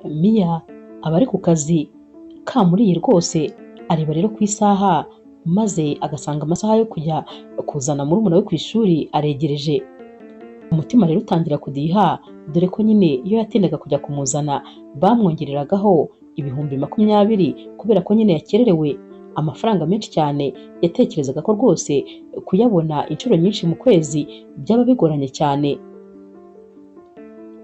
Mia aba ari ku kazi kamuriye rwose, areba rero ku isaha maze agasanga amasaha yo kujya kuzana murumuna we ku ishuri aregereje. Umutima rero utangira kudiha, dore ko nyine iyo yatindaga kujya kumuzana bamwongereragaho ibihumbi 20 kubera ko nyine yakererewe, amafaranga menshi cyane. Yatekerezaga ko rwose kuyabona inshuro nyinshi mu kwezi byaba bigoranye cyane.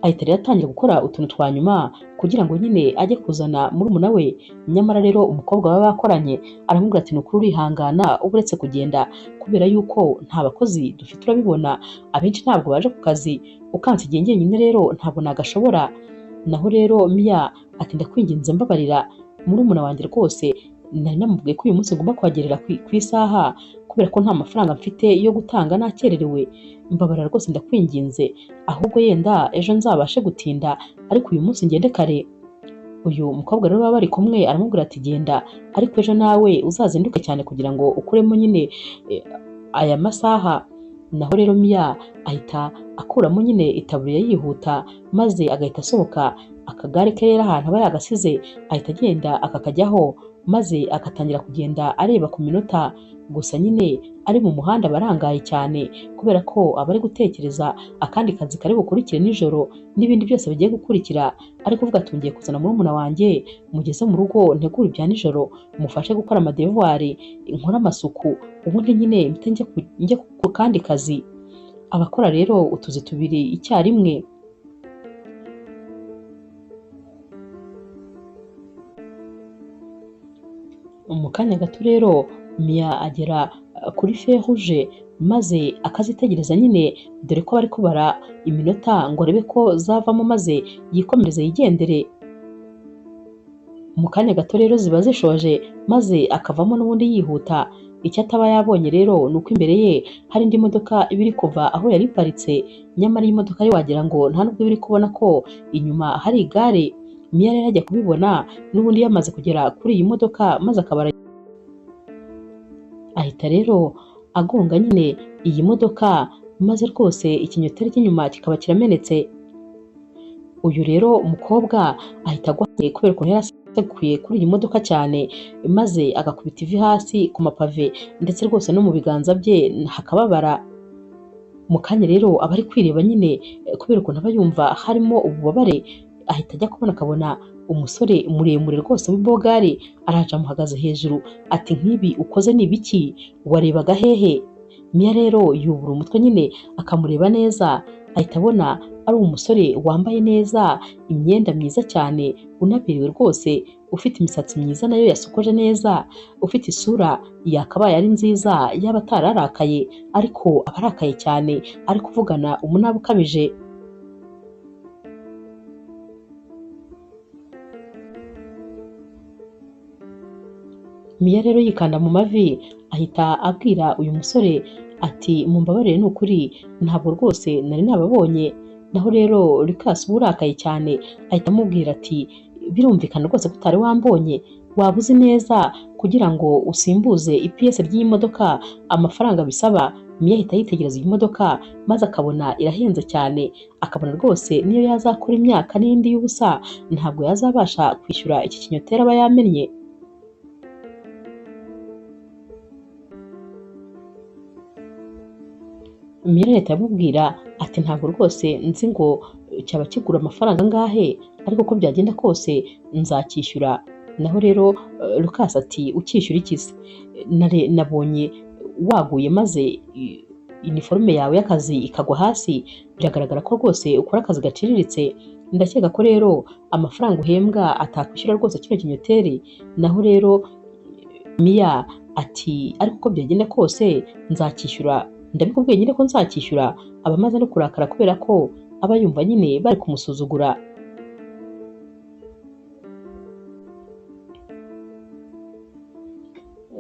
Ahita rero atangira gukora utuntu twa nyuma kugira ngo nyine ajye kuzana murumuna we. Nyamara rero umukobwa baba bakoranye aramubwira ati nukuri urihangana uba uretse kugenda kubera yuko nta bakozi dufite, urabibona abenshi ntabwo baje ku kazi, ukansigiye njyenyine rero ntabwo nagashobora. Naho rero Mia ati ndakwinginze mbabarira murumuna wanjye rwose, nari namubwiye ko uyu munsi ngomba kuhagerera ku isaha kubera ko nta mafaranga mfite yo gutanga nakererewe. Mbabarira rwose ndakwinginze, ahubwo yenda ejo nzabashe gutinda ariko uyu munsi ngende kare. Uyu mukobwa rero baba bari kumwe aramubwira ati genda ariko ejo nawe uzazinduke cyane kugira ngo ukuremo nyine aya masaha. Naho rero Mia ahita akuramo nyine itaburiya yihuta maze agahita asohoka akagare ke rero ahantu aba yagasize, ahita agenda akakajyaho maze agatangira kugenda areba ku minota. Gusa nyine ari mu muhanda barangaye cyane kubera ko aba ari gutekereza akandi kazi kari bukurikire nijoro n'ibindi byose bigiye gukurikira. Ari kuvuga ati ngiye kuzana murumuna wanjye, mugeze mu rugo ntegure ibya nijoro, mufashe gukora amadevuwari, nkore amasuku, ubundi nyine mpite njye ku kandi kazi. Abakora rero utuzi tubiri icyarimwe. Mu kanya gato rero Mia agera kuri feruje maze akazitegereza nyine, dore ko bari kubara iminota ngo arebe ko zavamo maze yikomereze yigendere. Mu kanya gato rero ziba zishoje maze akavamo n'ubundi yihuta. Icyo ataba yabonye rero ni uko imbere ye hari indi modoka iba iri kuva aho yari iparitse, nyamara iyi modoka yo wagira ngo nta nubwo iba iri kubona ko inyuma hari igare. Mia rero ajya kubibona n'ubundi yamaze kugera kuri iyi modoka maze akaba ahita rero agonga nyine iyi modoka maze rwose ikinyoteri cy'inyuma kikaba kiramenetse. Uyu rero umukobwa ahita agwa kubera ukuntu yari asekuye kuri iyi modoka cyane maze agakubita ivi hasi ku mapave ndetse rwose no mu biganza bye hakababara. Mu kanya rero aba ari kwireba nyine kubera ukuntu aba yumva harimo ububabare, ahita ajya kubona akabona umusore muremure rwose w'ibogari araje amuhagaze hejuru ati nk'ibi ukoze ni ibiki, warebaga hehe? Mia rero yubura umutwe nyine akamureba neza, ahita abona ari umusore wambaye neza imyenda myiza cyane, unaberewe rwose, ufite imisatsi myiza nayo yasokoje neza, ufite isura yakabaye ari nziza yaba atararakaye, ariko aba arakaye cyane ari kuvugana umunabi ukabije. Mia rero yikanda mu mavi ahita abwira uyu musore ati mumbabarire ni ukuri ntabwo rwose nari nababonye. Naho rero Lucas uba urakaye cyane ahita amubwira ati birumvikana rwose ko utari wambonye, waba uzi neza kugira ngo usimbuze ipiyese ry'iyi modoka amafaranga bisaba? Mia ahita yitegereza iyi modoka maze akabona irahenze cyane, akabona rwose niyo yazakora imyaka n'indi y'ubusa ntabwo yazabasha kwishyura iki kinyoteri aba yamennye. Mia leta yamubwira ati ntabwo rwose nzi ngo cyaba kigura amafaranga angahe, ariko ko byagenda kose nzacyishyura. Naho rero Lucas ati ukishyura iki se? Nabonye waguye maze iniforume yawe y'akazi ikagwa hasi, biragaragara ko rwose ukora akazi gaciriritse. Ndakeka ko rero amafaranga uhembwa atakwishyura rwose kino kinyoteri. Naho rero Mia ati ariko uko byagenda kose nzacyishyura, ndabikubwiye nyine ko nzacyishyura. Aba amaze no kurakara kubera ko aba yumva nyine bari kumusuzugura.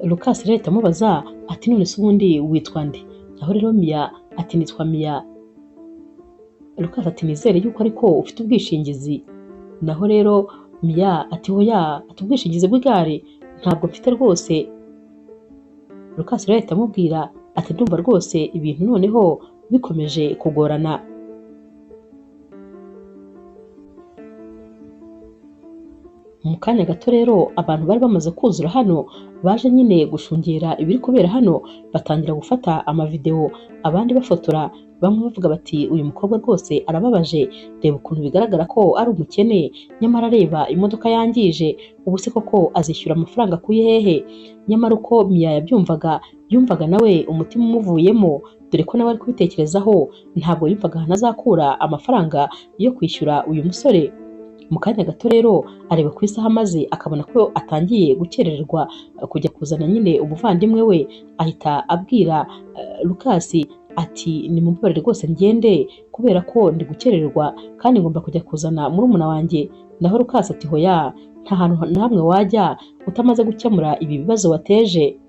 Lucas rero ahita amubaza ati none se ubundi witwa nde? Naho rero Mia ati nitwa Mia. Lucas ati nizere yuko ariko ufite ubwishingizi. Naho rero Mia ati hoya, ati ubwishingizi bw'igare ntabwo mfite rwose. Lucas rero ahita amubwira ati ndumva rwose ibintu noneho bikomeje kugorana. Mu kanya gato rero abantu bari bamaze kuzura hano baje nyine gushungera ibiri kubera hano, batangira gufata amavideo abandi bafotora, bamwe bavuga bati uyu mukobwa rwose arababaje, reba ukuntu bigaragara ko ari umukene, nyamara reba imodoka yangije, ubu se koko azishyura amafaranga akuye hehe? Nyamara uko Mia yabyumvaga, yumvaga nawe umutima umuvuyemo, dore ko nawe ari kubitekerezaho, ntabwo yumvaga ahantu azakura amafaranga yo kwishyura uyu musore. Mu kanya gato rero areba ku isaha maze akabona ko atangiye gukererwa kujya kuzana nyine umuvandimwe we, ahita abwira Lucas ati nimumbabarire rwose ngende kubera ko ndi gukererwa kandi ngomba kujya kuzana murumuna wanjye. Naho Lucas ati hoya, nta hantu na hamwe wajya utamaze gukemura ibi bibazo wateje.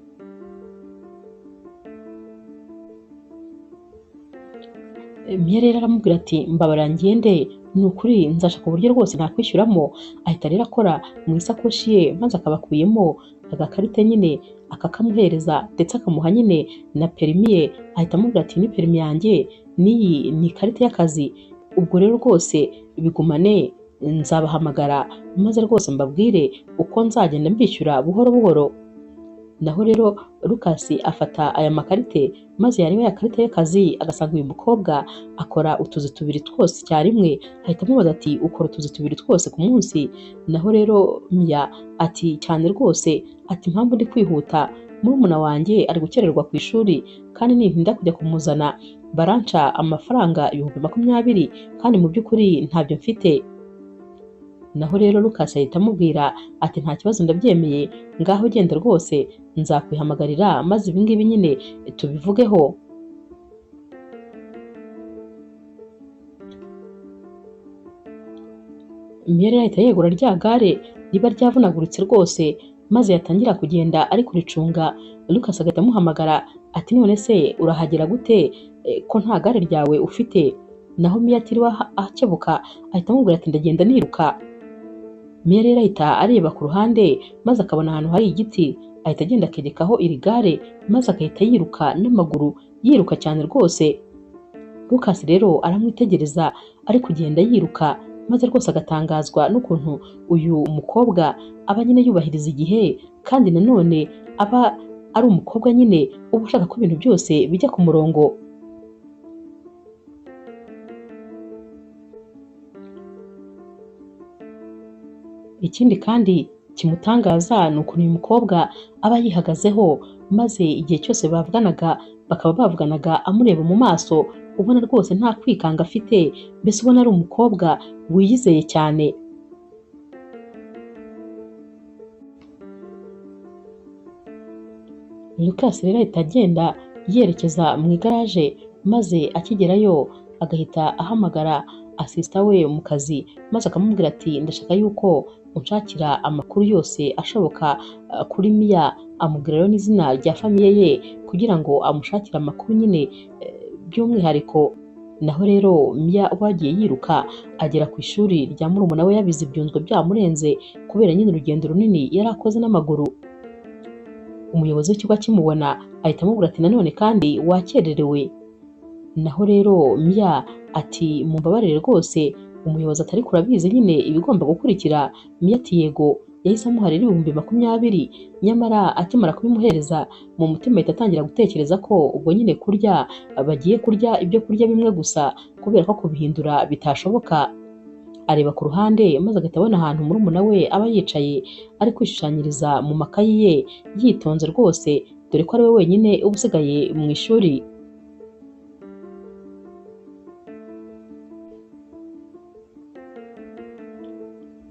Mia rero aramubwira ati mbabarira ngende, ni ukuri nzashaka uburyo rwose nakwishyuramo. Ahita rero akora mu isakoshi ye maze akabakuyemo agakarita nyine akakamuhereza, ndetse akamuha nyine na perimi ye. Ahita amubwira ati ni perimi yanjye, n'iyi ni ikarita y'akazi, ubwo rero rwose bigumane, nzabahamagara maze rwose mbabwire uko nzagenda mbishyura buhoro buhoro. Naho rero Lucas afata aya makarite maze yareba ya karita y'akazi agasanga uyu mukobwa akora utuzi tubiri twose icyarimwe, ahita amubaza ati ukora utuzi tubiri twose ku munsi? Naho rero Mia ati cyane rwose, ati impamvu ndi kwihuta, murumuna wanjye ari gukererwa ku ishuri kandi nintinda kujya kumuzana baranca amafaranga 20,000 kandi mu by'ukuri ntabyo mfite. Naho rero Lucas ahita amubwira ati nta kibazo ndabyemeye, ngaho genda rwose nzakwihamagarira maze ibi ngibi nyine tubivugeho. Mia rero ahita yegura rya gare riba ryavunaguritse rwose maze yatangira kugenda ari kuricunga. Lucas agahita amuhamagara ati none se urahagera gute ko nta gare ryawe ufite? Naho Mia atiriwe akebuka ahita amubwira ati ndagenda niruka. Mia rero ahita areba ku ruhande maze akabona ahantu hari igiti, ahita agenda akerekaho iri gare maze agahita yiruka n'amaguru, yiruka cyane rwose. Lucas rero aramwitegereza ari kugenda yiruka maze rwose agatangazwa n'ukuntu uyu mukobwa aba nyine yubahiriza igihe, kandi nanone aba ari umukobwa nyine uba ushaka ko ibintu byose bijya ku murongo. Ikindi kandi kimutangaza ni ukuntu uyu mukobwa aba yihagazeho, maze igihe cyose bavuganaga bakaba bavuganaga amureba mu maso, ubona rwose nta kwikanga afite, mbese ubona ari umukobwa wiyizeye cyane. Lucas rero ahita agenda yerekeza mu igaraje, maze akigerayo agahita ahamagara asista we mu kazi maze akamubwira ati ndashaka yuko unshakira amakuru yose ashoboka kuri Mia, amubwira rero n'izina rya famiye ye kugira ngo amushakire amakuru nyine by'umwihariko. Naho rero Mia wagiye yiruka agera ku ishuri rya murumuna we yabize ibyunzwe byamurenze kubera nyine urugendo runini yari akoze n'amaguru. Umuyobozi w'ikigo akimubona ahita amubwira ati nanone kandi wakererewe. Naho rero Mia ati mumbabarire rwose, umuyobozi atari kurabizi nyine ibigomba gukurikira. Mia ati yego, yahise amuharira 20,000, nyamara akimara kubimuhereza mu mutima ahita atangira gutekereza ko ubwo nyine kurya bagiye kurya ibyo kurya bimwe gusa kubera ko kubihindura bitashoboka. Areba ku ruhande maze agahita abona ahantu murumuna we aba yicaye ari kwishushanyiriza mu makayi ye yitonze rwose, dore ko ari we wenyine uba usigaye mu ishuri.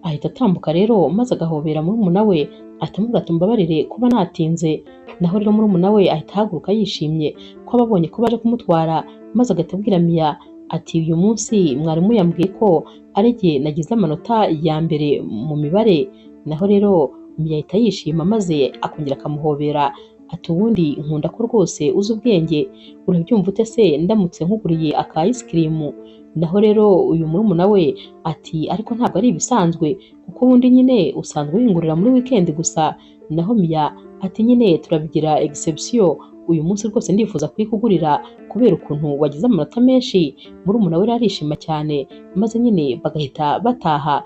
Ahita atambuka rero maze agahobera murumuna we ahita amubwira ati mbabarire kuba natinze. Naho rero murumuna we ahita ahaguruka yishimye ko ababonye ko baje kumutwara, maze agahita abwira Mia ati uyu munsi mwarimu yambwiye ko ari jye nagize amanota ya mbere mu mibare. Naho rero Mia ahita yishima maze akongera akamuhobera ati ubundi nkunda ko rwose uzi ubwenge, urabyumva ute se ndamutse nkuguriye aka ice cream? Naho rero uyu murumuna we ati ariko ntabwo ari ibisanzwe kuko ubundi nyine usanzwe wingurira muri weekend gusa. Naho Mia ati nyine turabigira exception, uyu munsi rwose ndifuza kuyikugurira kubera ukuntu wagize amanota menshi. Murumuna we rero arishima cyane maze nyine bagahita bataha.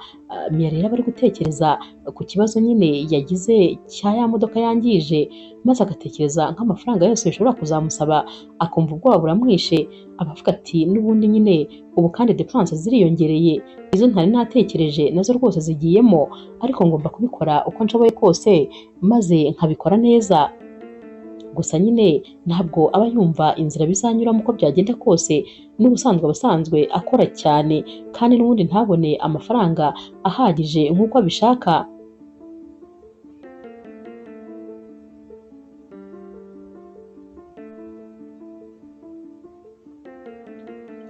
Mia rero aba ari gutekereza ku kibazo nyine yagize cya ya modoka yangije, maze agatekereza nk'amafaranga yose bishobora kuzamusaba, akumva ubwoba buramwishe. Aba avuga ati n'ubundi nyine ubu kandi depanse ziriyongereye, izo ntari natekereje nazo rwose zigiyemo, ariko ngomba kubikora uko nshoboye kose maze nkabikora neza. Gusa nyine ntabwo aba yumva inzira bizanyuramo uko byagenda kose, n'ubusanzwe abasanzwe akora cyane kandi n'ubundi ntabone amafaranga ahagije nk'uko abishaka.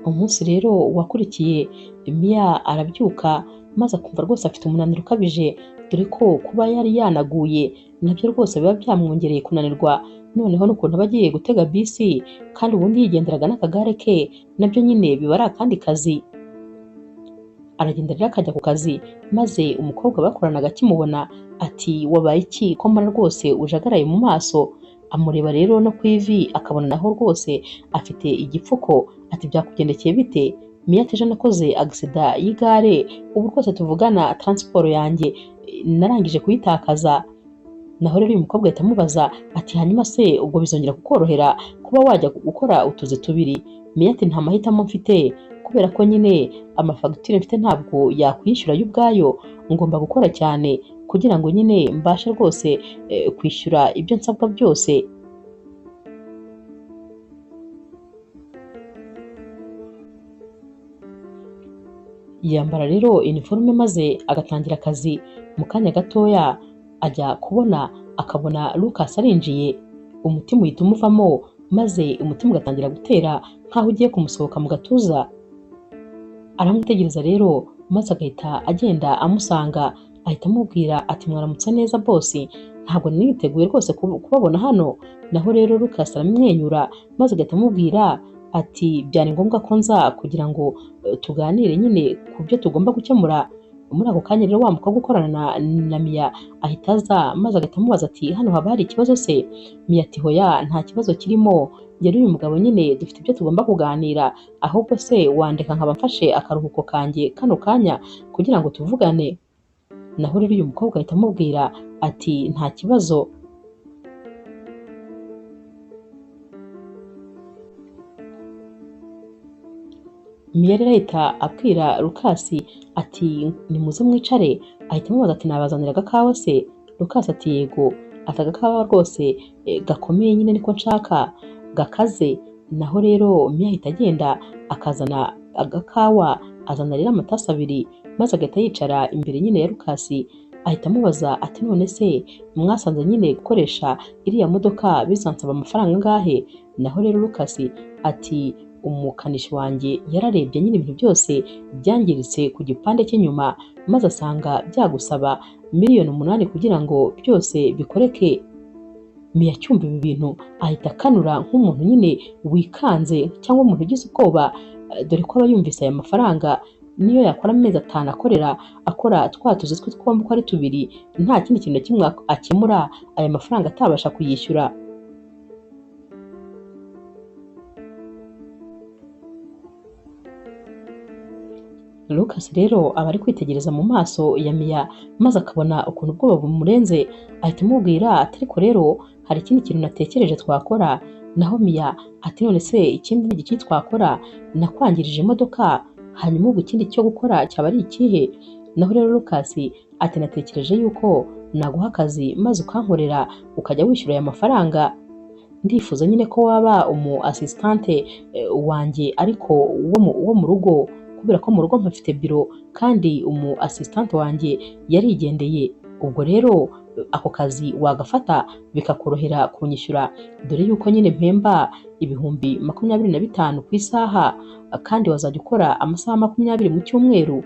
Umunsi rero wakurikiye Mia arabyuka maze akumva rwose afite umunaniro ukabije, dore ko kuba yari yanaguye nabyo rwose biba byamwongereye kunanirwa, noneho n'ukuntu aba agiye gutega bisi kandi ubundi yigenderaga n'akagare ke, nabyo nyine biba ari akandi kazi. Aragenda rero akajya ku kazi, maze umukobwa bakoranaga akimubona ati wabaye iki ko mbona rwose ujagaraye mu maso? Amureba rero no ku ivi akabona naho rwose afite igipfuko, ati byakugendekeye bite? Mia ati ejo nakoze agisida y'igare, ubu rwose tuvugana taransiporo yanjye narangije kuyitakaza. Naho rero uyu mukobwa ahita amubaza ati hanyuma se ubwo bizongera kukorohera kuba wajya gukora utuzi tubiri? Mia ati nta mahitamo mfite, kubera ko nyine amafagitire mfite ntabwo yakwishyura yo ubwayo, ngomba gukora cyane kugira ngo nyine mbashe rwose kwishyura ibyo nsabwa byose. Yambara rero iniforume maze agatangira akazi. Mu kanya gatoya ajya kubona akabona Lucas arinjiye, umutima uhita umuvamo maze umutima ugatangira gutera nk'aho ugiye kumusohoka mu gatuza. Aramutegereza rero maze agahita agenda amusanga, ahita amubwira ati mwaramutse neza bosi, ntabwo nari niteguye rwose kubabona hano. Naho rero Lucas aramwenyura maze agahita amubwira ati byari ngombwa ko nza kugira ngo tuganire nyine ku byo tugomba gukemura. Muri ako kanya rero wa mukobwa ukorana na Mia ahita aza maze agahita amubaza ati hano haba hari ikibazo se? Mia ati hoya nta kibazo kirimo, njye n'uyu mugabo nyine dufite ibyo tugomba kuganira, ahubwo se wandeka nkaba mfashe akaruhuko kanjye kano kanya kugira ngo tuvugane? Naho rero uyu mukobwa ahita amubwira ati nta kibazo. Mia rero ahita abwira Lucas ati nimuze mwicare, ahita amubaza ati nabazanira agakawa se? Lucas ati yego, ati agakawa rwose gakomeye nyine niko nshaka, gakaze. Naho rero Mia ahita agenda akazana agakawa, azana rero amatasi abiri maze agahita yicara imbere nyine ya Lucas, ahita amubaza ati none se mwasanze nyine gukoresha iriya modoka bizansaba amafaranga angahe? Naho rero Lucas ati umukanishi wanjye yararebye nyine ibintu byose byangiritse ku gipande cy'inyuma maze asanga byagusaba miliyoni 8 kugira ngo byose bikoreke. Mia cyumva ibi bintu ahita akanura nk'umuntu nyine wikanze cyangwa umuntu ugize ubwoba, dore ko aba yumvise aya mafaranga niyo yakora amezi 5 akora twa tuzi twe twombi uko ari tubiri, nta kindi kintu na kimwe akemura, aya mafaranga atabasha kuyishyura. Lucas rero aba ari kwitegereza mu maso ya Mia maze akabona ukuntu ubwoba bumurenze, ahita amubwira ati ariko rero hari ikindi kintu natekereje twakora. Naho Mia ati none se ikindi ni igiki twakora? Nakwangirije imodoka, hanyuma ubu ikindi cyo gukora cyaba ari ikihe? Naho rero Lucas ati natekereje yuko naguha akazi maze ukankorera ukajya wishyura aya mafaranga. Ndifuza nyine ko waba umu assistante wanjye ariko wo mu rugo, kubera ko mu rugo mpafite biro kandi umu assistante wanjye yarigendeye. Ubwo rero ako kazi wagafata bikakorohera kunyishyura, dore yuko nyine mpemba ibihumbi 25 ku isaha kandi wazajya ukora amasaha 20 mu cyumweru,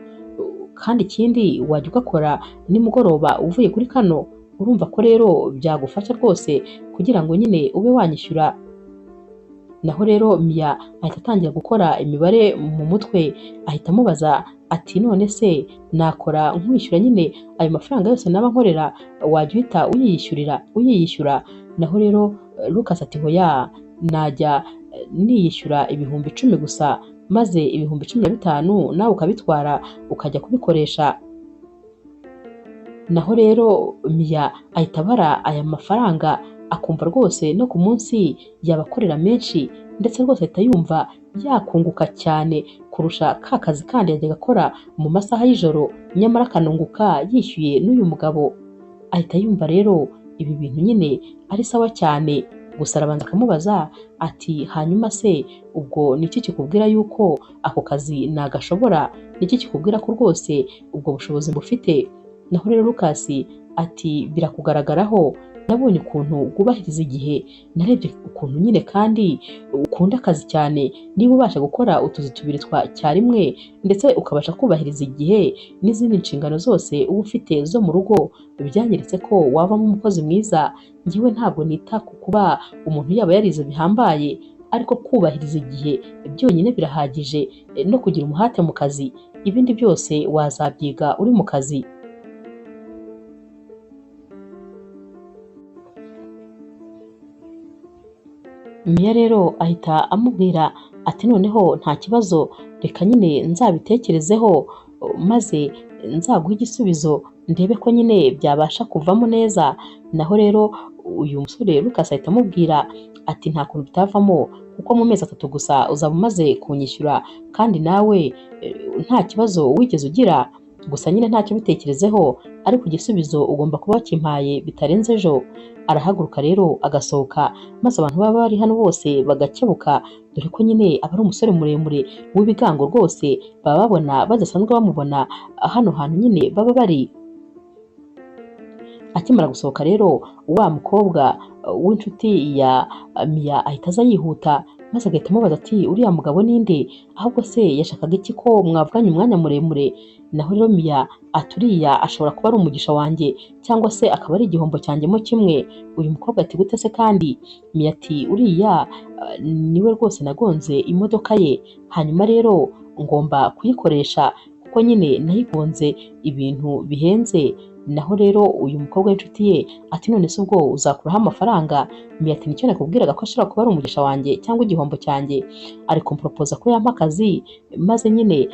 kandi ikindi wajya ugakora nimugoroba uvuye kuri kano. Urumva ko rero byagufasha rwose kugira ngo nyine ube wanyishyura. Naho rero Mia ahita atangira gukora imibare mu mutwe, ahita amubaza ati none se nakora nkwishyura nyine ayo mafaranga yose naba nkorera, wajya uhita uyiyishyura? Naho rero Lucas ati hoya najya niyishyura ibihumbi 10 gusa, maze ibihumbi 15 nawe ukabitwara ukajya kubikoresha. Naho rero Mia ahita abara aya mafaranga akumva rwose no ku munsi yabakorera menshi, ndetse rwose ahita yumva yakunguka cyane kurusha ka kazi kandi yajyaga akora mu masaha y'ijoro, nyamara akanunguka yishyuye n'uyu mugabo. Ahita yumva rero ibi bintu nyine ari sawa cyane, gusa arabanza akamubaza ati hanyuma se ubwo niki kikubwira yuko ako kazi nagashobora? Niki kikubwira ko rwose ubwo bushobozi mbufite? Naho rero Lucas ati birakugaragaraho, nabonye ukuntu wubahiriza igihe, narebye ukuntu nyine kandi ukunda akazi cyane, niba ubasha gukora utuzi tubiri cyarimwe ndetse ukabasha kubahiriza igihe n'izindi nshingano zose uba ufite zo mu rugo, byanyeretse ko wavamo umukozi mwiza. Njyewe ntabwo nita ku kuba umuntu yaba yarize bihambaye, ariko kubahiriza igihe byonyine birahagije, no kugira umuhate mu kazi, ibindi byose wazabyiga uri mu kazi. Mia rero ahita amubwira ati noneho nta kibazo, reka nyine nzabitekerezeho maze nzaguha igisubizo ndebe ko nyine byabasha kuvamo neza. Naho rero uyu musore Lucas ahita amubwira ati nta kuntu bitavamo, kuko mu mezi 3 gusa uzaba umaze kunyishyura, kandi nawe nta kibazo wigeze ugira, gusa nyine ntacyo bitekerezeho, ariko igisubizo ugomba kuba wakimpaye bitarenze ejo. Arahaguruka rero agasohoka, maze abantu baba bari hano bose bagakebuka, dore ko nyine aba ari umusore muremure w'ibigango rwose, baba babona badasanzwe bamubona hano hantu nyine baba bari. Akimara gusohoka rero wa mukobwa w'inshuti ya Mia ahita aza yihuta, maze agahita amubaza ati uriya mugabo ninde? Ahubwo se yashakaga iki ko mwavuganye umwanya muremure? Naho rero Mia ati uriya ashobora kuba ari umugisha wanjye, cyangwa se akaba ari igihombo cyanjye mo kimwe. Uyu mukobwa ati gute se kandi? Mia ati uriya niwe rwose nagonze imodoka ye, hanyuma rero ngomba kuyikoresha kuko nyine nayigonze ibintu bihenze. Naho rero uyu mukobwa w'inshuti ye ati none se ubwo uzakuraho amafaranga? Mia ati nicyo nakubwiraga ko ashobora kuba ari umugisha wanjye cyangwa igihombo cyanjye, ari kumporopoza ko yampa akazi maze nyine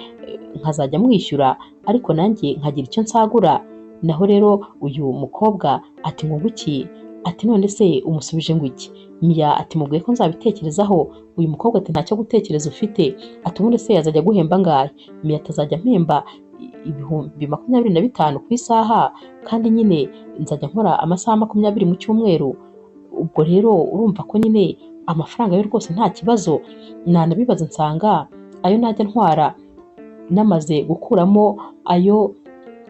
nkazajya mwishyura, ariko nanjye nkagira icyo nsagura. Naho rero uyu mukobwa ati nguki? Ati none se umusubije ngo iki? Mia ati mubwiye ko nzabitekerezaho. Uyu mukobwa ati ntacyo gutekereza ufite. Ati ubundi se yazajya guhemba ngahe? Mia ati azajya mpemba ibihumbi 25 ku isaha, kandi nyine nzajya nkora amasaha 20 mu cyumweru. Ubwo rero urumva ko nyine amafaranga yo rwose nta kibazo. Nanabibaza nsanga ayo najya ntwara namaze gukuramo ayo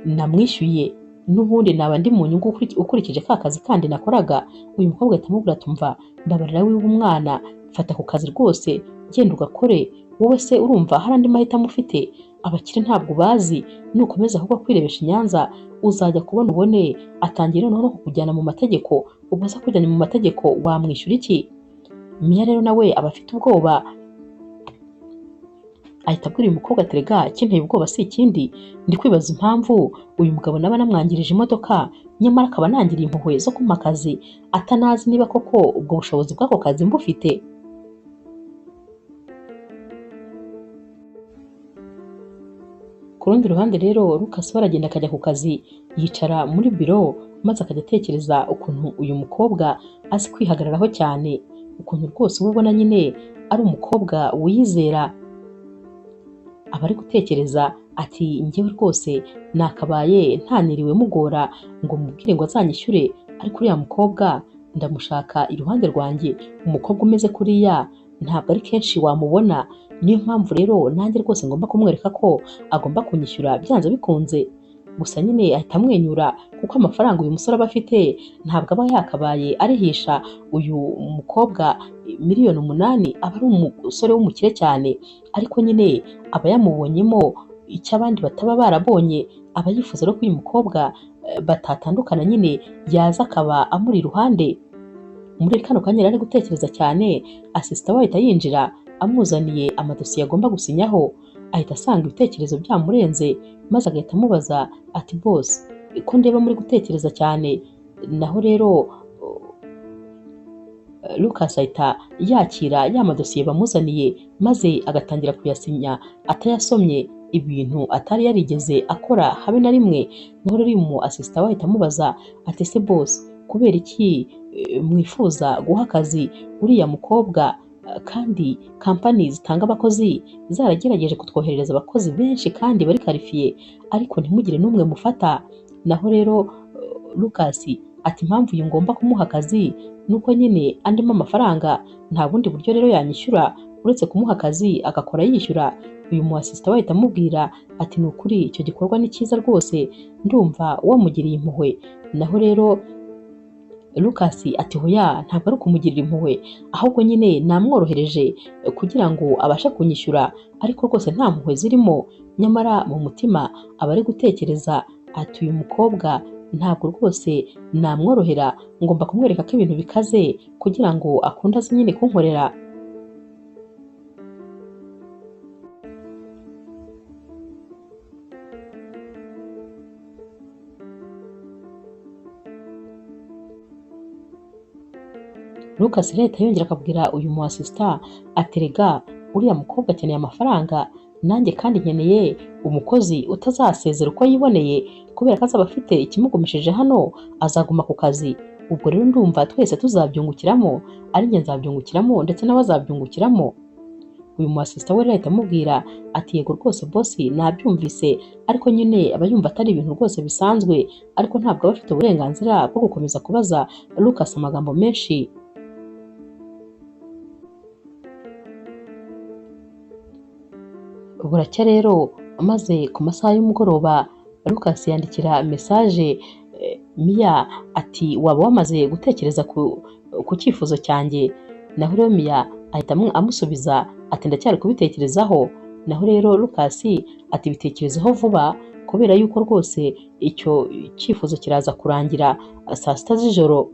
namwishyuye, n'ubundi naba ndi mu nyungu ukurikije ka kazi kandi nakoraga. Uyu mukobwa ahita amubwira atumva mbabarira wiwe umwana, fata ku kazi rwose, genda ugakore. Wowe se urumva hari andi mahitamo ufite? Abakire ntabwo bazi, nukomeza ahubwo kwirebesha i Nyanza uzajya kubona ubone atangira noneho kukujyana mu mategeko. Ubwo se kujyana mu mategeko wamwishyura iki? Mia rero nawe aba afite ubwoba, ahita abwira uyu mukobwa ati rega kinteye ubwoba si ikindi, ndi kwibaza impamvu uyu mugabo naba namwangirije imodoka, nyamara akaba nangiriye impuhwe zo kumpa akazi, atanazi niba koko ubwo bushobozi bw'ako kazi mbufite. Ku rundi ruhande rero Lucas aragenda akajya ku kazi, yicara muri biro maze akajya atekereza ukuntu uyu mukobwa azi kwihagararaho cyane, ukuntu rwose uba ubona nyine ari umukobwa wiyizera. Aba ari gutekereza ati njyewe rwose nakabaye ntaniriwe mugora ngo mubwire ngo azanyishyure, ariko uriya mukobwa ndamushaka iruhande rwanjye. Umukobwa umeze kuriya ntabwo ari kenshi wamubona, niyo mpamvu rero nanjye rwose ngomba kumwereka ko agomba kunyishyura byanze bikunze. Gusa nyine ahita amwenyura, kuko amafaranga uyu musore aba afite ntabwo aba yakabaye arihisha uyu mukobwa 8 miliyoni. Aba ari umusore w'umukire cyane, ariko nyine aba yamubonyemo icyo abandi bataba barabonye. Aba yifuza rero ko uyu mukobwa batatandukana, nyine yaza akaba amuri iruhande. Muri kano kanya ari gutekereza cyane, asisita we ahita yinjira amuzaniye amadosiye agomba gusinyaho. Ahita asanga ibitekerezo byamurenze, maze agahita amubaza ati boss ko ndeba muri gutekereza cyane. Naho rero Lucas ahita yakira ya madosiye bamuzaniye maze agatangira kuyasinya atayasomye, ibintu atari yarigeze akora habe na rimwe. Naho rero uyu mu assistant we ahita amubaza ati ese boss, kubera iki mwifuza guha akazi uriya mukobwa kandi kampani zitanga abakozi zaragerageje kutwoherereza abakozi benshi kandi bari karifiye, ariko ntimugire n'umwe mufata? Naho rero Lucas ati impamvu uyu ngomba kumuha akazi nuko nyine andimo amafaranga, nta bundi buryo rero yanyishyura uretse kumuha akazi agakora yishyura. Uyu mu assistant we ahita amubwira ati ni ukuri icyo gikorwa ni cyiza rwose, ndumva wamugiriye impuhwe. Naho rero Lucas ati hoya, ntabwo ari ukumugirira impuhwe, ahubwo nyine namworohereje kugira ngo abashe kunyishyura, ariko rwose nta mpuhwe zirimo, nyamara mu mutima aba ari gutekereza ati uyu mukobwa ntabwo rwose namworohera, ngomba kumwereka ko ibintu bikaze kugira ngo akunde aze nyine kunkorera. Lucas leta yongera akabwira uyu mu assistant ati rega uriya mukobwa akeneye amafaranga, nanjye kandi nkeneye umukozi utazasezera uko yiboneye, kubera ko azaba afite ikimugumishije hano azaguma ku kazi. Ubwo rero ndumva twese tuzabyungukiramo, ari njye nzabyungukiramo ndetse nawe azabyungukiramo. Uyu mu assistant we rero ahita amubwira ati yego rwose boss nabyumvise, ariko nyine aba yumva atari ibintu rwose bisanzwe, ariko ntabwo aba afite uburenganzira bwo gukomeza kubaza Lucas amagambo menshi. Buracya rero maze ku masaha y'umugoroba Lucas yandikira message Mia ati waba wamaze gutekereza ku cyifuzo cyanjye? Naho rero Mia ahita amusubiza ati ndacyari kubitekerezaho. Naho rero Lucas ati bitekerezeho vuba, kubera yuko rwose icyo cyifuzo kiraza kurangira saa sita z'ijoro.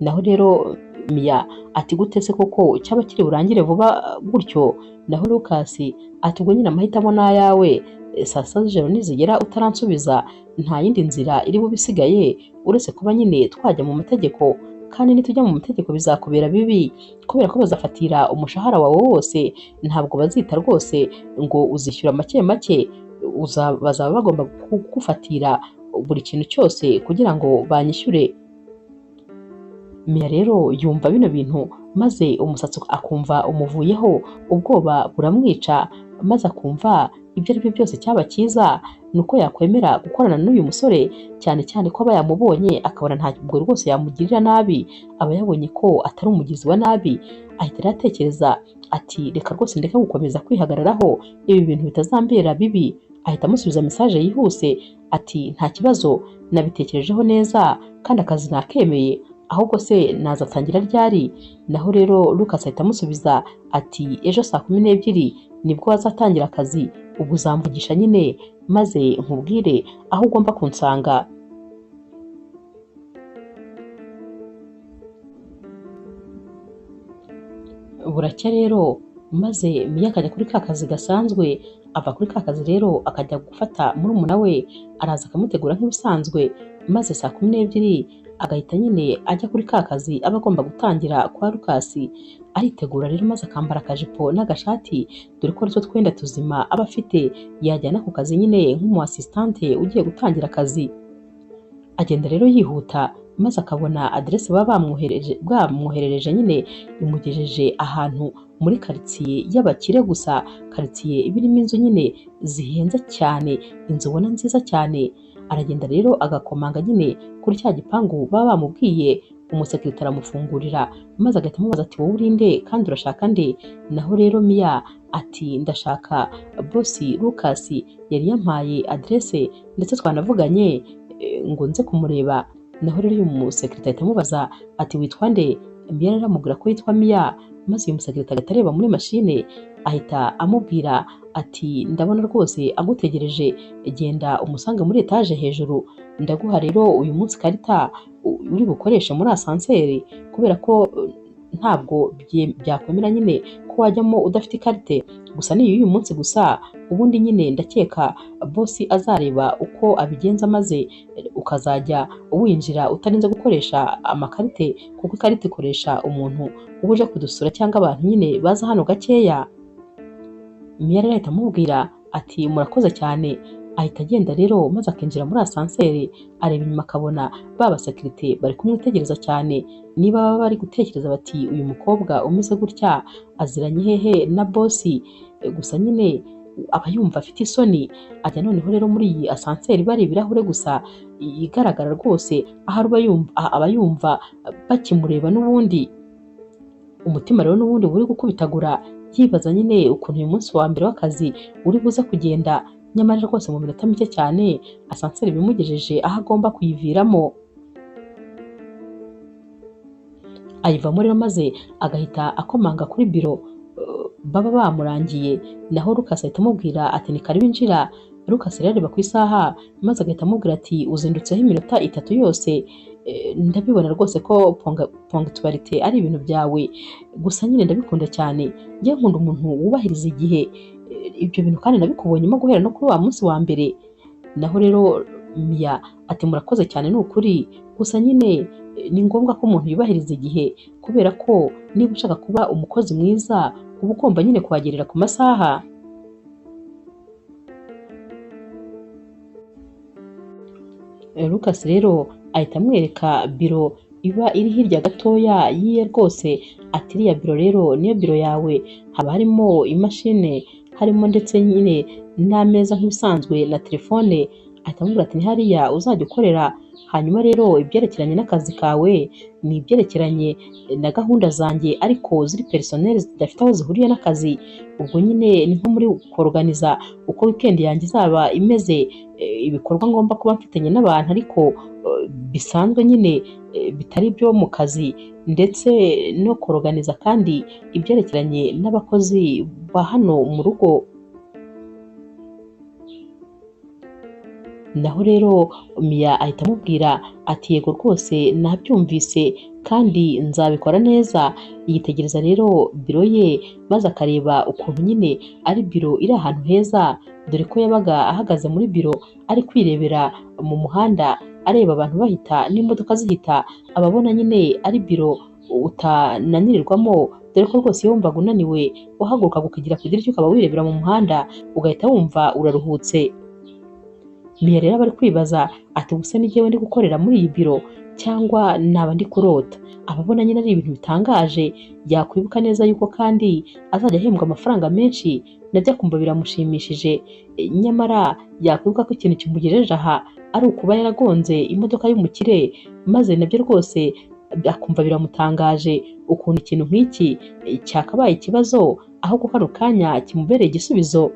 Naho rero Mia ati gute se koko cyaba kiri burangire vuba gutyo? Naho Lucas ati ubwo nyine amahitamo n'ayawe, saa sita z'ijoro nizigera utaransubiza nta yindi nzira iri bube isigaye uretse kuba nyine twajya mu mategeko, kandi nitujya mu mategeko bizakubera bibi, kubera ko bazafatira umushahara wawe wose, ntabwo bazita rwose ngo uzishyura make make, bazaba bagomba kugufatira buri kintu cyose kugira ngo banyishyure. Mia rero yumva bino bintu maze umusatsi akumva umuvuyeho, ubwoba buramwica, maze akumva ibyo ari byo byose cyaba cyiza nuko yakwemera gukorana n'uyu musore, cyane cyane ko aba yamubonye akabona ntabwo rwose yamugirira nabi, aba yabonye ko atari umugizi wa nabi. Ahita rero atekereza ati reka rwose ndeke gukomeza kwihagararaho, ibi bintu bitazambera bibi. Ahita amusubiza message yihuse ati nta kibazo, nabitekerejeho neza kandi akazi nakemeye, ahubwo se nazatangira ryari? Naho rero Lucas ahita amusubiza ati ejo saa 12 nibwo wazatangira akazi, ubwo uzamvugisha nyine maze nkubwire aho ugomba kunsanga. Buracya rero maze Mia akajya kuri ka kazi gasanzwe, ava kuri ka kazi rero akajya gufata murumuna we, araza akamutegura nk'ibisanzwe, maze saa 12 agahita nyine ajya kuri ka kazi aba agomba gutangira kwa Lucas. Aritegura rero maze akambara akajipo n'agashati, dore ko aritwo twenda tuzima aba afite, yajyana ku kazi nyine nk'umu assistante ugiye gutangira akazi. Agenda rero yihuta maze akabona adresse baba bamwoherereje nyine imugejeje ahantu muri quartier y'abakire gusa, quartier ibirimo inzu nyine zihenze cyane, inzu ubona nziza cyane. Aragenda rero agakomanga nyine kuri cya gipangu baba bamubwiye, umusekirite aramufungurira maze agahita amubaza ati wowe urinde kandi urashaka nde? Naho rero Mia ati ndashaka boss Lucas, yari yampaye adresse ndetse twanavuganye ngo nze kumureba. Naho rero uyu musekirite ahita amubaza ati witwa nde? Mia rero amubwira ko yitwa Mia, maze uyu musekirite agahita areba muri machine ahita amubwira ati ndabona rwose agutegereje, genda umusange muri etage hejuru, ndaguha rero uyu munsi karita uri bukoreshe muri asanseri, kubera ko ntabwo byakwemera nyine ko wajyamo udafite ikarite, gusa ni iy'uyu munsi gusa, ubundi nyine ndakeka bosi azareba uko abigenza maze ukazajya winjira utarinze gukoresha amakarite, kuko ikarita ikoresha umuntu uba uje kudusura cyangwa abantu nyine baza hano gakeya. Mia rero ahita amubwira ati murakoze cyane, ahita agenda rero maze akinjira muri asanseri, areba inyuma akabona ba basekirite bari kumwitegereza cyane, niba baba bari gutekereza bati uyu mukobwa umeze gutya aziranye hehe na bosi. Gusa nyine aba yumva afite isoni, ajya noneho rero muri iyi asanseri bari ibirahure gusa igaragara rwose, aho aba yumva bakimureba n'ubundi, umutima rero n'ubundi buri gukubitagura, yibaza nyine ukuntu uyu munsi wa mbere w'akazi uri buze kugenda, nyamara rwose mu minota mike cyane asanseri bimugejeje aho agomba kuyiviramo. Ayivamo rero maze agahita akomanga kuri biro baba bamurangiye, naho Lucas ahita amubwira ati ni karibu injira. Lucas rero areba ku isaha maze agahita amubwira ati uzindutseho iminota 3 yose, ndabibona rwose ko punctuality ari ibintu byawe, gusa nyine ndabikunda cyane, njye nkunda umuntu wubahiriza igihe, ibyo bintu kandi nabikubonyemo guhera no kuri wa munsi wa mbere. Naho rero Mia ati murakoze cyane ni ukuri, gusa nyine ni ngombwa ko umuntu yubahiriza igihe, kubera ko niba ushaka kuba umukozi mwiza uba ugomba nyine kuhagerera ku masaha. Lucas rero ahita amwereka biro iba iri hirya gatoya yiye rwose, ati iriya biro rero niyo biro yawe, haba harimo imashini, harimo ndetse nyine n'ameza nk'ibisanzwe na telefone. Ahita amubwira ati ni hariya uzajya ukorera, hanyuma rero ibyerekeranye n'akazi kawe ni ibyerekeranye na gahunda zanjye ariko ziri personnel zidafite aho zihuriye n'akazi, ubwo nyine ni nko muri kuorganiza uko weekend yanjye izaba imeze, ibikorwa ngomba kuba mfitanye n'abantu ariko bisanzwe nyine bitari ibyo mu kazi, ndetse no kuorganiza kandi ibyerekeranye n'abakozi ba hano mu rugo. Naho rero Mia ahita amubwira ati yego rwose nabyumvise kandi nzabikora neza. Yitegereza rero biro ye maze akareba ukuntu nyine ari biro iri ahantu heza, dore ko yabaga ahagaze muri biro ari kwirebera mu muhanda, areba abantu bahita n'imodoka zihita, ababona nyine ari biro utananirirwamo, dore ko rwose iyo wumvaga unaniwe wahaguruka ukigira ku idirishya ukaba wirebera mu muhanda ugahita wumva uraruhutse. Mia rero bari kwibaza ati ubuse ni jyewe ndi gukorera muri iyi biro cyangwa naba ndi kurota. Ababona nyine ari ibintu bitangaje, yakwibuka neza yuko kandi azajya ahembwa amafaranga menshi, najya kumva biramushimishije, nyamara yakwibuka ko ikintu kimugejeje aha ari ukuba yaragonze imodoka y'umukire, maze nabyo rwose akumva biramutangaje ukuntu ikintu nk'iki cyakabaye ikibazo aho ko kano kanya kimubereye igisubizo.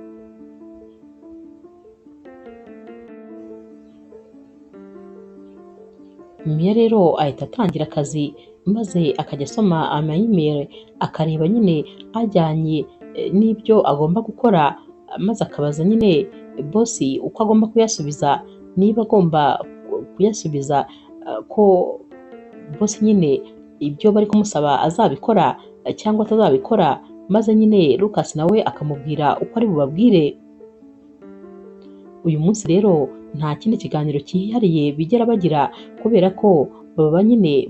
Mia rero ahita atangira akazi maze akajya asoma ama-email akareba nyine ajyanye n'ibyo agomba gukora, maze akabaza nyine bosi uko agomba kuyasubiza, niba agomba kuyasubiza ko bosi nyine ibyo bari kumusaba azabikora cyangwa atazabikora, maze nyine Lucas nawe akamubwira uko ari bubabwire. Uyu munsi rero nta kindi kiganiro cyihariye bigera bagira, kubera ko baba nyine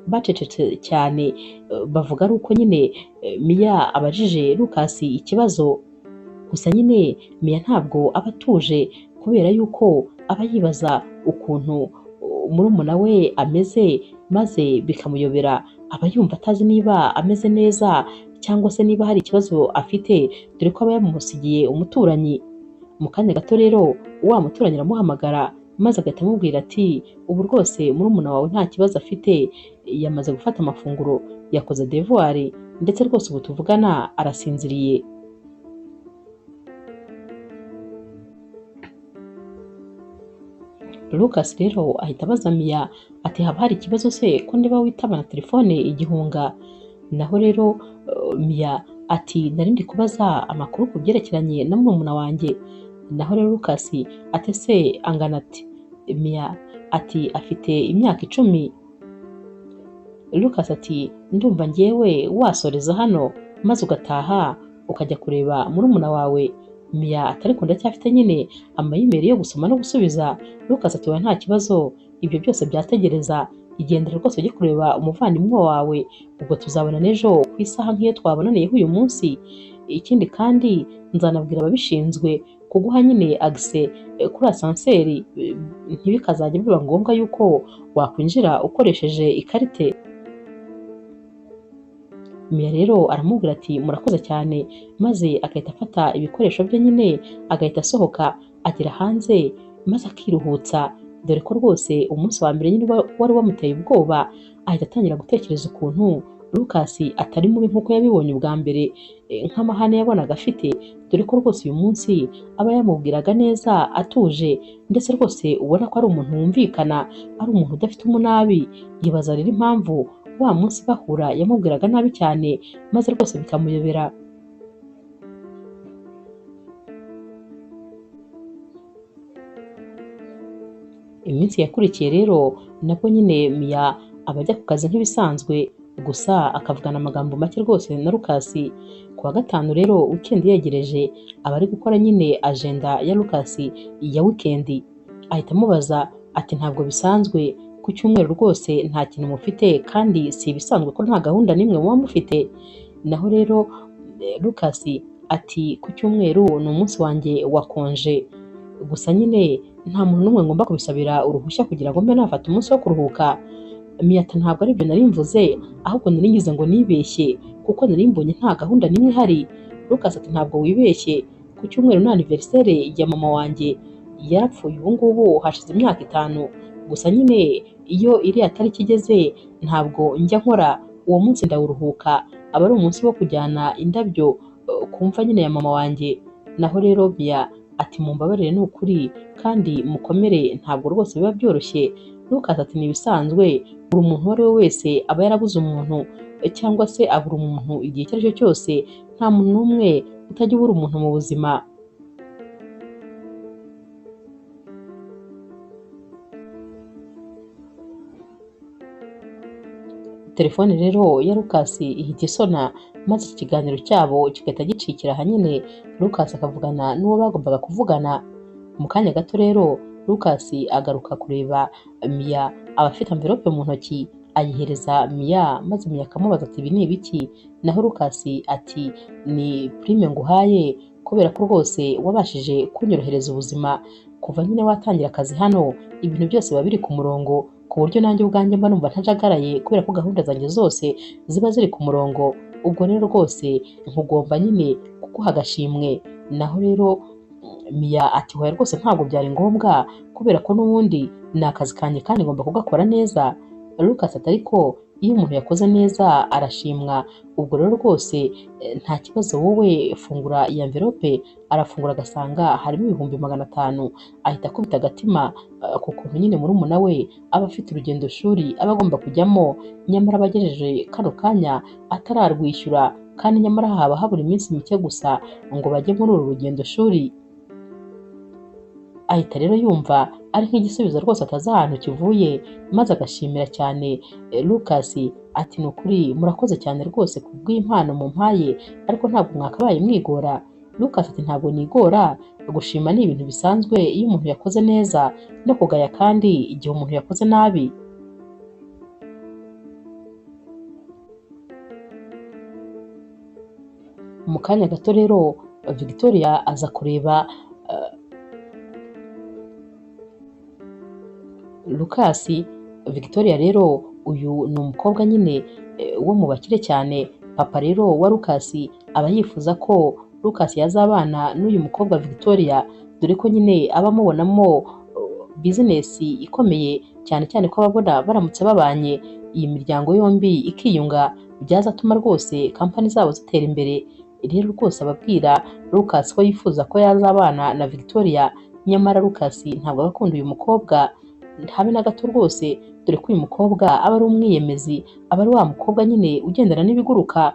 bacecetse cyane, bavuga ari uko nyine Mia abajije Lucas ikibazo. Gusa nyine Mia ntabwo aba atuje, kubera yuko aba yibaza ukuntu murumuna we ameze, maze bikamuyobera, aba yumva atazi niba ameze neza cyangwa se niba hari ikibazo afite, dore ko aba yamusigiye umuturanyi. Mu kanya gato rero wa muturanyi aramuhamagara maze agahita amubwira ati ubu rwose murumuna wawe nta kibazo afite, yamaze gufata amafunguro, yakoze devoir, ndetse rwose ubu tuvugana arasinziriye. Lucas rero ahita abaza Mia ati haba hari ikibazo se ko ndiba witaba na telefone igihunga? Naho rero Mia ati nari ndi kubaza amakuru ku byerekeranye na murumuna wanjye. Naho rero Lucas ati se angana ati? Mia ati afite imyaka 10. Lucas ati ndumva njyewe wasoreza hano maze ugataha ukajya kureba murumuna wawe. Mia ati ariko ndacyafite nyine amayimeri yo gusoma no gusubiza. Lucas ati oya nta kibazo, ibyo byose byategereza, igendere rwose ujye kureba umuvandimwe wawe, ubwo tuzabona n'ejo ku isaha nk'iyo twabonaniyeho uyu munsi. Ikindi kandi nzanabwira ababishinzwe kuguha nyine agise kuri asanseri, ntibikazajya biba ngombwa yuko wakwinjira ukoresheje ikarite. Mia rero aramubwira ati murakoze cyane, maze agahita afata ibikoresho bye nyine agahita asohoka agera hanze maze akiruhutsa, dore ko rwose umunsi wa mbere nyine wari wamuteye ubwoba. Ahita atangira gutekereza ukuntu Lucas atari mubi nk'uko yabibonye ubwa mbere, nk'amahane yabonaga afite, dore ko rwose uyu munsi aba yamubwiraga neza atuje, ndetse rwose ubona ko ari umuntu wumvikana, ari umuntu udafite umunabi. Yibaza rero impamvu wa munsi bahura yamubwiraga nabi cyane, maze rwose bikamuyobera. Iminsi yakurikiye rero nabwo nyine Mia aba ajya ku kazi nk'ibisanzwe, gusa akavugana amagambo make rwose na Lucas. Ku wa gatanu rero weekend yegereje, aba ari gukora nyine agenda ya Lucas ya weekend. Ahita amubaza ati ntabwo bisanzwe, ku cyumweru rwose nta kintu mufite kandi si ibisanzwe ko nta gahunda n'imwe muba mufite. Naho rero Lucas ati ku cyumweru ni umunsi wanjye wa konje, gusa nyine nta muntu n'umwe ngomba kubisabira uruhushya kugira ngo mbe nafata umunsi wo kuruhuka. Mia ati ntabwo aribyo nari mvuze, ahubwo nari ngize ngo nibeshye kuko nari mbonye nta gahunda n'imwe ihari. Lucas ati ntabwo wibeshye, ku cyumweru ni anniversaire ya mama wanjye, yarapfuye ubu ngubu hashize imyaka 5, gusa nyine iyo iriya tariki igeze ntabwo njya nkora, uwo munsi ndawuruhuka, aba ari umunsi wo kujyana indabyo ku mva nyine ya mama wanjye. Naho rero Mia ati mumbabarire ni ukuri kandi mukomere, ntabwo rwose biba byoroshye. Lucas ati ni ibisanzwe, buri muntu uwo ari we wese aba yarabuze umuntu, cyangwa se abura umuntu igihe icyo ari cyo cyose, nta muntu n'umwe utajya ubura umuntu mu buzima. Telefone rero ya Lucas ihita isona, maze ikiganiro cyabo kigahita gicikira hanyine Lucas akavugana n'uwo bagombaga kuvugana. Mu kanya gato rero Lucas agaruka kureba Mia, aba afite envelope mu ntoki ayihereza Mia, maze Mia akamubaza ati ibi ni ibiki? Naho Lucas ati ni prime nguhaye kubera ko rwose wabashije kunyorohereza ubuzima kuva nyine watangira akazi hano, ibintu byose biba biri ku murongo, ku buryo nanjye ubwanjye mba numva ntajagaraye kubera ko gahunda zanjye zose ziba ziri ku murongo. Ubwo rero rwose nkugomba nyine kuguha agashimwe. Naho rero Mia ati hoya rwose ntabwo byari ngombwa kubera ko n'ubundi ni akazi kanjye kandi ngomba kugakora neza. Lucas ati ariko iyo umuntu yakoze neza arashimwa, ubwo rero rwose nta kibazo, wowe fungura iyi envelope. Arafungura agasanga harimo 500,000, ahita akubita agatima ku kuntu nyine murumuna we aba afite urugendo shuri aba agomba kujyamo, nyamara abagejeje kano kanya atararwishyura, kandi nyamara haba habura iminsi mike gusa ngo bajye muri uru rugendo shuri. Ahita rero yumva ari nk'igisubizo rwose atazi ahantu kivuye, maze agashimira cyane Lucas. Ati ni ukuri murakoze cyane rwose ku bw'impano mumpaye, ariko ntabwo mwakabaye mwigora. Lucas ati ntabwo nigora, gushima ni ibintu bisanzwe iyo umuntu yakoze neza, no kugaya kandi igihe umuntu yakoze nabi. Mu kanya gato rero Victoria aza kureba Lucas. Victoria rero uyu ni umukobwa nyine wo mu bakire cyane. Papa rero wa Lucas aba yifuza ko Lucas yazabana n'uyu mukobwa Victoria, dore ko nyine aba amubonamo business ikomeye, cyane cyane ko ababona baramutse babanye iyi miryango yombi ikiyunga, byazatuma rwose kampani zabo zitera imbere. Rero rwose ababwira Lucas ko yifuza ko yazabana na Victoria, nyamara Lucas ntabwo akunda uyu mukobwa habe na gato rwose, dore ko uyu mukobwa aba ari umwiyemezi, aba ari wa mukobwa nyine ugendana n'ibiguruka.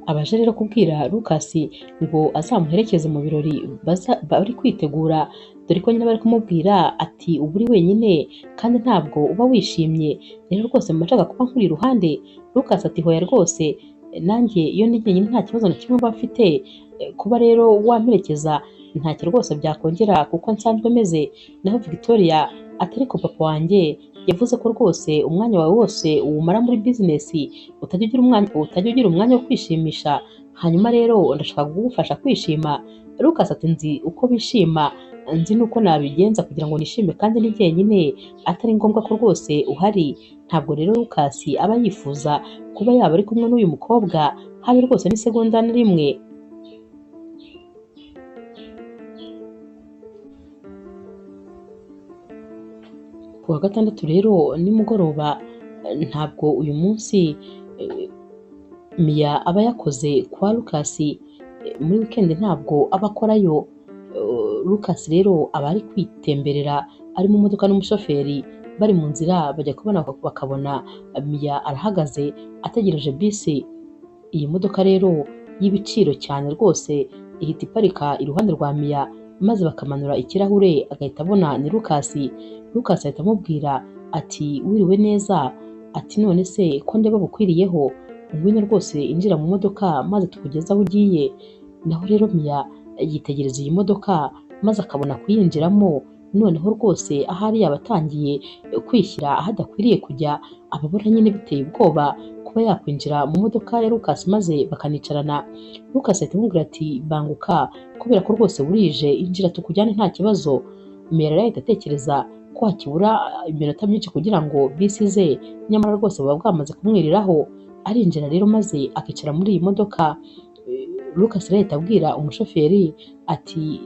Abaje rero kubwira Lucas ngo azamuherekeze mu birori bari kwitegura dore ko nyine bari kumubwira ati uba uri wenyine kandi ntabwo uba wishimye, rero rwose mba nshaka kuba nkuri iruhande. Lucas ati hoya rwose, nanjye iyo ndi jyenyine nta kibazo na kimwe mba mfite, kuba rero wamperekeza ntacyo rwose byakongera kuko nsanzwe meze. Naho Victoria ati ariko papa wanjye yavuze ko rwose umwanya wawe wose uwumara muri bizinesi, utajya ugira umwanya wo kwishimisha, hanyuma rero ndashaka kugufasha kwishima. Lucas ati nzi uko bishima, nzi nuko nabigenza kugira ngo nishime kandi ni jyenyine, atari ngombwa ko rwose uhari. Ntabwo rero Lucas aba yifuza kuba yaba ari kumwe n'uyu mukobwa habe rwose n'isegonda na rimwe. Ku wa gatandatu rero nimugoroba, ntabwo uyu munsi Mia aba yakoze kwa Lucas, muri weekend ntabwo aba akorayo. Lucas rero aba ari kwitemberera ari mu modoka n'umushoferi, bari mu nzira bajya kubona bakabona Mia arahagaze ategereje bisi. Iyi modoka rero y'ibiciro cyane rwose ihita iparika iruhande rwa Mia, maze bakamanura ikirahure agahita abona ni Lucas. Lucas ahita amubwira ati wiriwe neza, ati none se ko ndeba bukwiriyeho, ngwino rwose injira mu modoka maze tukugeze aho ugiye. Naho rero Mia yitegereza iyi modoka maze akabona kuyinjiramo, noneho rwose ahari yaba atangiye kwishyira aho adakwiriye kujya, ababona nyine biteye ubwoba kuba yakwinjira mu modoka ya Lucas maze bakanicarana. Lucas ahita amubwira ati banguka kubera ko rwose burije, injira tukujyane nta kibazo. Mia rero ahita atekereza ko hakibura iminota myinshi kugira ngo bisi ize, nyamara rwose buba bwamaze kumwiriraho. Arinjira rero maze akicara muri iyi modoka. Lucas rero ahita abwira umushoferi ati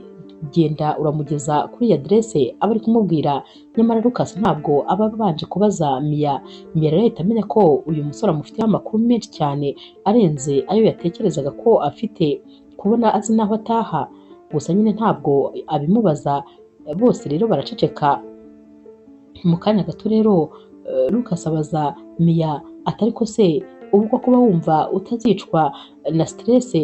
genda uramugeza kuri iyi aderese aba ari kumubwira, nyamara Lucas ntabwo aba abanje kubaza Mia. Mia rero ahita amenya ko uyu musore amufiteho amakuru menshi cyane arenze ayo yatekerezaga ko afite, kubona azi n'aho ataha, gusa nyine ntabwo abimubaza. Bose rero baraceceka. Mu kanya gato rero Lucas abaza Mia ati ariko se ubwo kuba wumva utazicwa na stress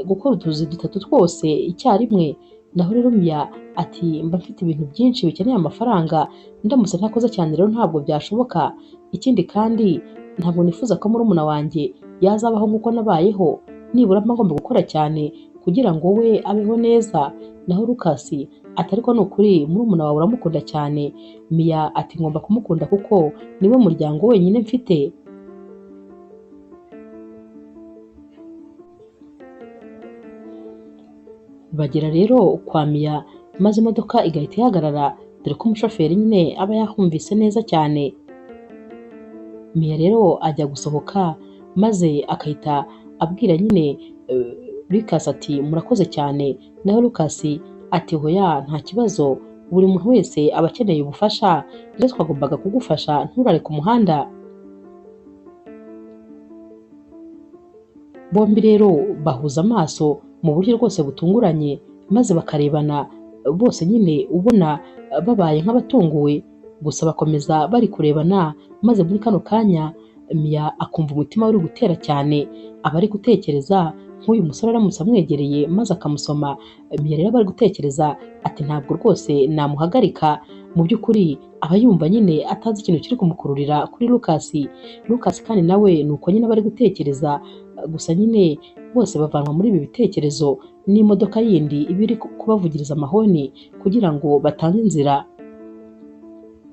gukora utuzi dutatu twose icyarimwe? Naho rero Mia ati mba mfite ibintu byinshi bikeneye amafaranga, ndamutse ntakoze cyane rero ntabwo byashoboka. Ikindi kandi ntabwo nifuza ko murumuna wanjye yazabaho nk'uko nabayeho, nibura mba ngomba gukora cyane kugira ngo we abeho neza. Naho Lucas ati ariko ni ukuri murumuna wawe uramukunda cyane? Mia ati ngomba kumukunda kuko niwe muryango wenyine mfite. Bagera rero kwa Mia maze imodoka igahita ihagarara, dore ko umushoferi nyine aba yahumvise neza cyane. Mia rero ajya gusohoka maze akahita abwira nyine Lucas ati murakoze cyane. Naho Lucas ati hoya nta kibazo, buri muntu wese aba akeneye ubufasha, rero twagombaga kugufasha nturare ku muhanda. Bombi rero bahuza amaso mu buryo rwose butunguranye, maze bakarebana bose nyine ubona babaye nk'abatunguwe, gusa bakomeza bari kurebana. Maze muri kano kanya Mia akumva umutima uri gutera cyane, aba ari gutekereza nk'uyu musore aramutse amwegereye maze akamusoma. Mia rero aba ari gutekereza ati ntabwo rwose namuhagarika. Mu by'ukuri aba yumva nyine atazi ikintu kiri kumukururira kuri Lucas. Lucas kandi nawe ni uko nyine aba ari gutekereza, gusa nyine bose bavanwa muri ibi bitekerezo n'imodoka yindi iba iri kubavugiriza amahoni kugira ngo batange inzira.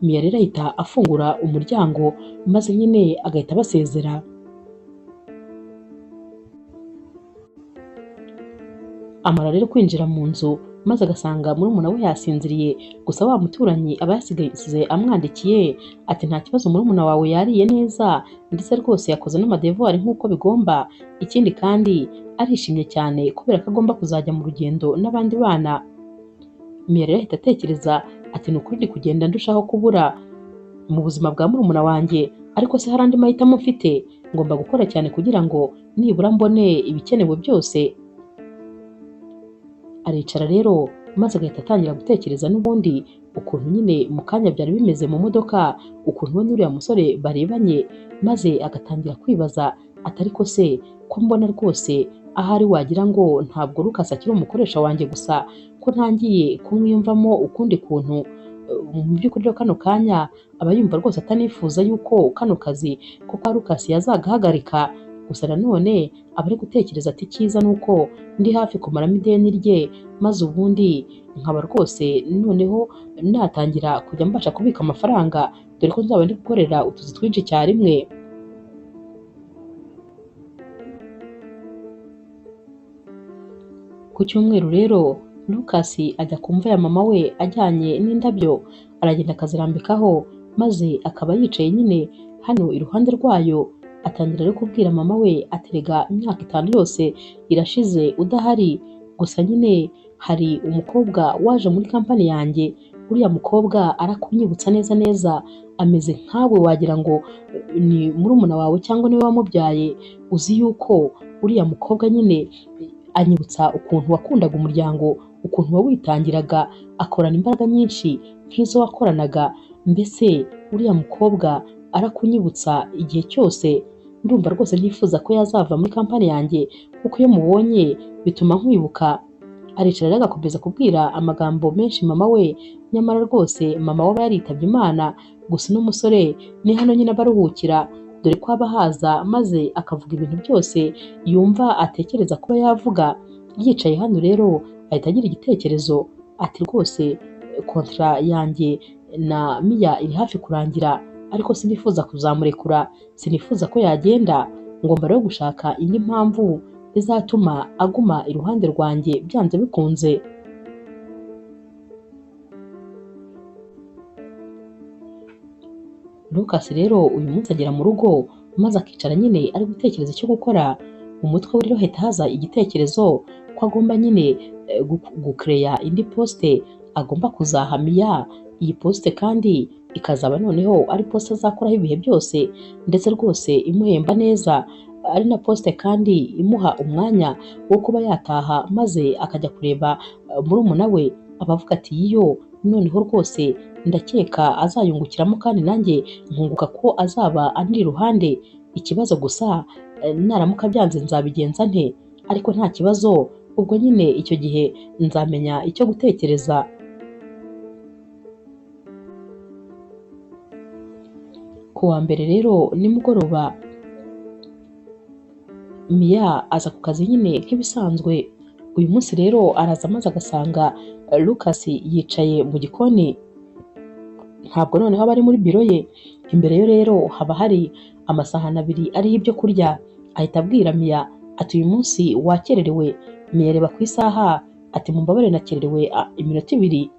Mia rero ahita afungura umuryango maze nyine agahita abasezera. Amara rero kwinjira mu nzu maze agasanga murumuna we yasinziriye, gusa wa muturanyi aba yasigaye amwandikiye ati nta kibazo murumuna wawe yariye neza ndetse rwose yakoze n'amadevuwari nk'uko bigomba. Ikindi kandi arishimye cyane kubera ko agomba kuzajya mu rugendo n'abandi bana. Mia rero ahita atekereza ati ni ukuri ndi kugenda ndushaho kubura mu buzima bwa murumuna wanjye, ariko se hari andi mahitamo mfite? Ngomba gukora cyane kugira ngo nibura mbone ibikenewe byose. Aricara rero maze agahita atangira gutekereza n'ubundi ukuntu nyine mu kanya byari bimeze mu modoka, ukuntu we n'uriya musore barebanye, maze agatangira kwibaza ati ariko se ko mbona rwose ahari wagira ngo ntabwo Lucas akiri umukoresha wanjye gusa, ko ntangiye kumwiyumvamo ukundi kuntu. Mu by'ukuri rero kano kanya aba yumva rwose atanifuza yuko kano kazi ko kwa Lucas yazagahagarika, gusa nanone aba ari gutekereza ati icyiza ni uko ndi hafi kumaramo ideni rye, maze ubundi nkaba rwose noneho natangira kujya mbasha kubika amafaranga, dore ko nzaba ndi gukorera utuzi twinshi icyarimwe. Ku cyumweru rero Lucas ajya ku mva ya mama we ajyanye n'indabyo, aragenda akazirambikaho, maze akaba yicaye nyine hano iruhande rwayo. Atangira rero kubwira mama we ati rega imyaka 5 yose irashize udahari, gusa nyine hari umukobwa waje muri kampani yanjye, uriya mukobwa arakunyibutsa neza neza, ameze nkawe wagira ngo ni murumuna wawe cyangwa niwe wamubyaye. Uzi yuko uriya mukobwa nyine anyibutsa ukuntu wakundaga umuryango, ukuntu wawitangiraga, akorana imbaraga nyinshi nk'izo wakoranaga. Mbese uriya mukobwa arakunyibutsa igihe cyose. Ndumva rwose ntifuza ko yazava muri kampani yanjye, kuko iyo mubonye bituma nkwibuka. Aricara rero agakomeza kubwira amagambo menshi mama we, nyamara rwose mama we aba yaritabye Imana. Gusa uno musore ni hano nyine abaruhukira, dore ko aba haza maze akavuga ibintu byose yumva atekereza kuba yavuga. Yicaye hano rero ahita agira igitekerezo ati rwose kontra yanjye na Mia iri hafi kurangira, ariko sinifuza kuzamurekura, sinifuza ko yagenda. Ngomba rero gushaka indi mpamvu izatuma aguma iruhande rwanjye byanze bikunze. Lucas rero uyu munsi agera mu rugo, maze akicara nyine ari gutekereza icyo gukora. Mu mutwe we rero hahita haza igitekerezo ko agomba nyine gukereya indi poste, agomba kuzaha Mia. Iyi poste kandi ikazaba noneho ari poste azakoraho ibihe byose, ndetse rwose imuhemba neza, ari na poste kandi imuha umwanya wo kuba yataha maze akajya kureba murumuna we. Abavuga ati yiyo noneho rwose ndakeka azayungukiramo, kandi nanjye nkunguka ko azaba ari iruhande. Ikibazo gusa naramuka byanze nzabigenza nte? Ariko nta kibazo, ubwo nyine icyo gihe nzamenya icyo gutekereza. Ku wa mbere rero nimugoroba Mia aza ku kazi nyine nk'ibisanzwe. Uyu munsi rero araza maze agasanga Lucas yicaye mu gikoni, ntabwo noneho aba ari muri biro ye. Imbere yo rero haba hari amasahani 2 ariho ibyo kurya. Ahita abwira Mia ati uyu munsi wakererewe. Mia areba ku isaha ati mumbabarire nakererewe iminota 2.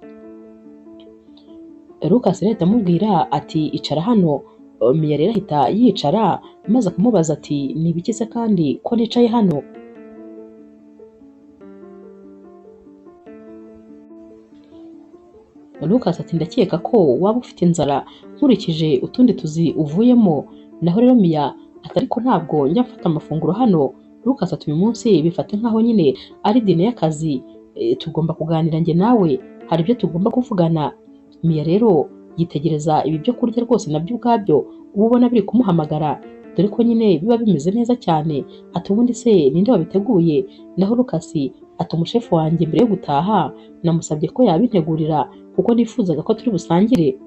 Lucas rero ahita amubwira ati icara hano. Mia rero ahita yicara maze akamubaza ati ni ibiki se kandi ko nicaye hano? Lucas ati ndakeka ko waba ufite inzara nkurikije utundi tuzi uvuyemo. Naho rero Mia ati ariko ntabwo njya mfata amafunguro hano. Lucas ati uyu munsi bifate nkaho nyine ari dine y'akazi, tugomba kuganira njye nawe, hari ibyo tugomba kuvugana. Mia rero yitegereza ibi byo kurya rwose nabyo ubwabyo uba ubona biri kumuhamagara, dore ko nyine biba bimeze neza cyane. Ati ubundi se ninde wabiteguye? Naho Lucas ati umushefu wanjye mbere yo gutaha namusabye ko yabintegurira, kuko nifuzaga ko turi busangire.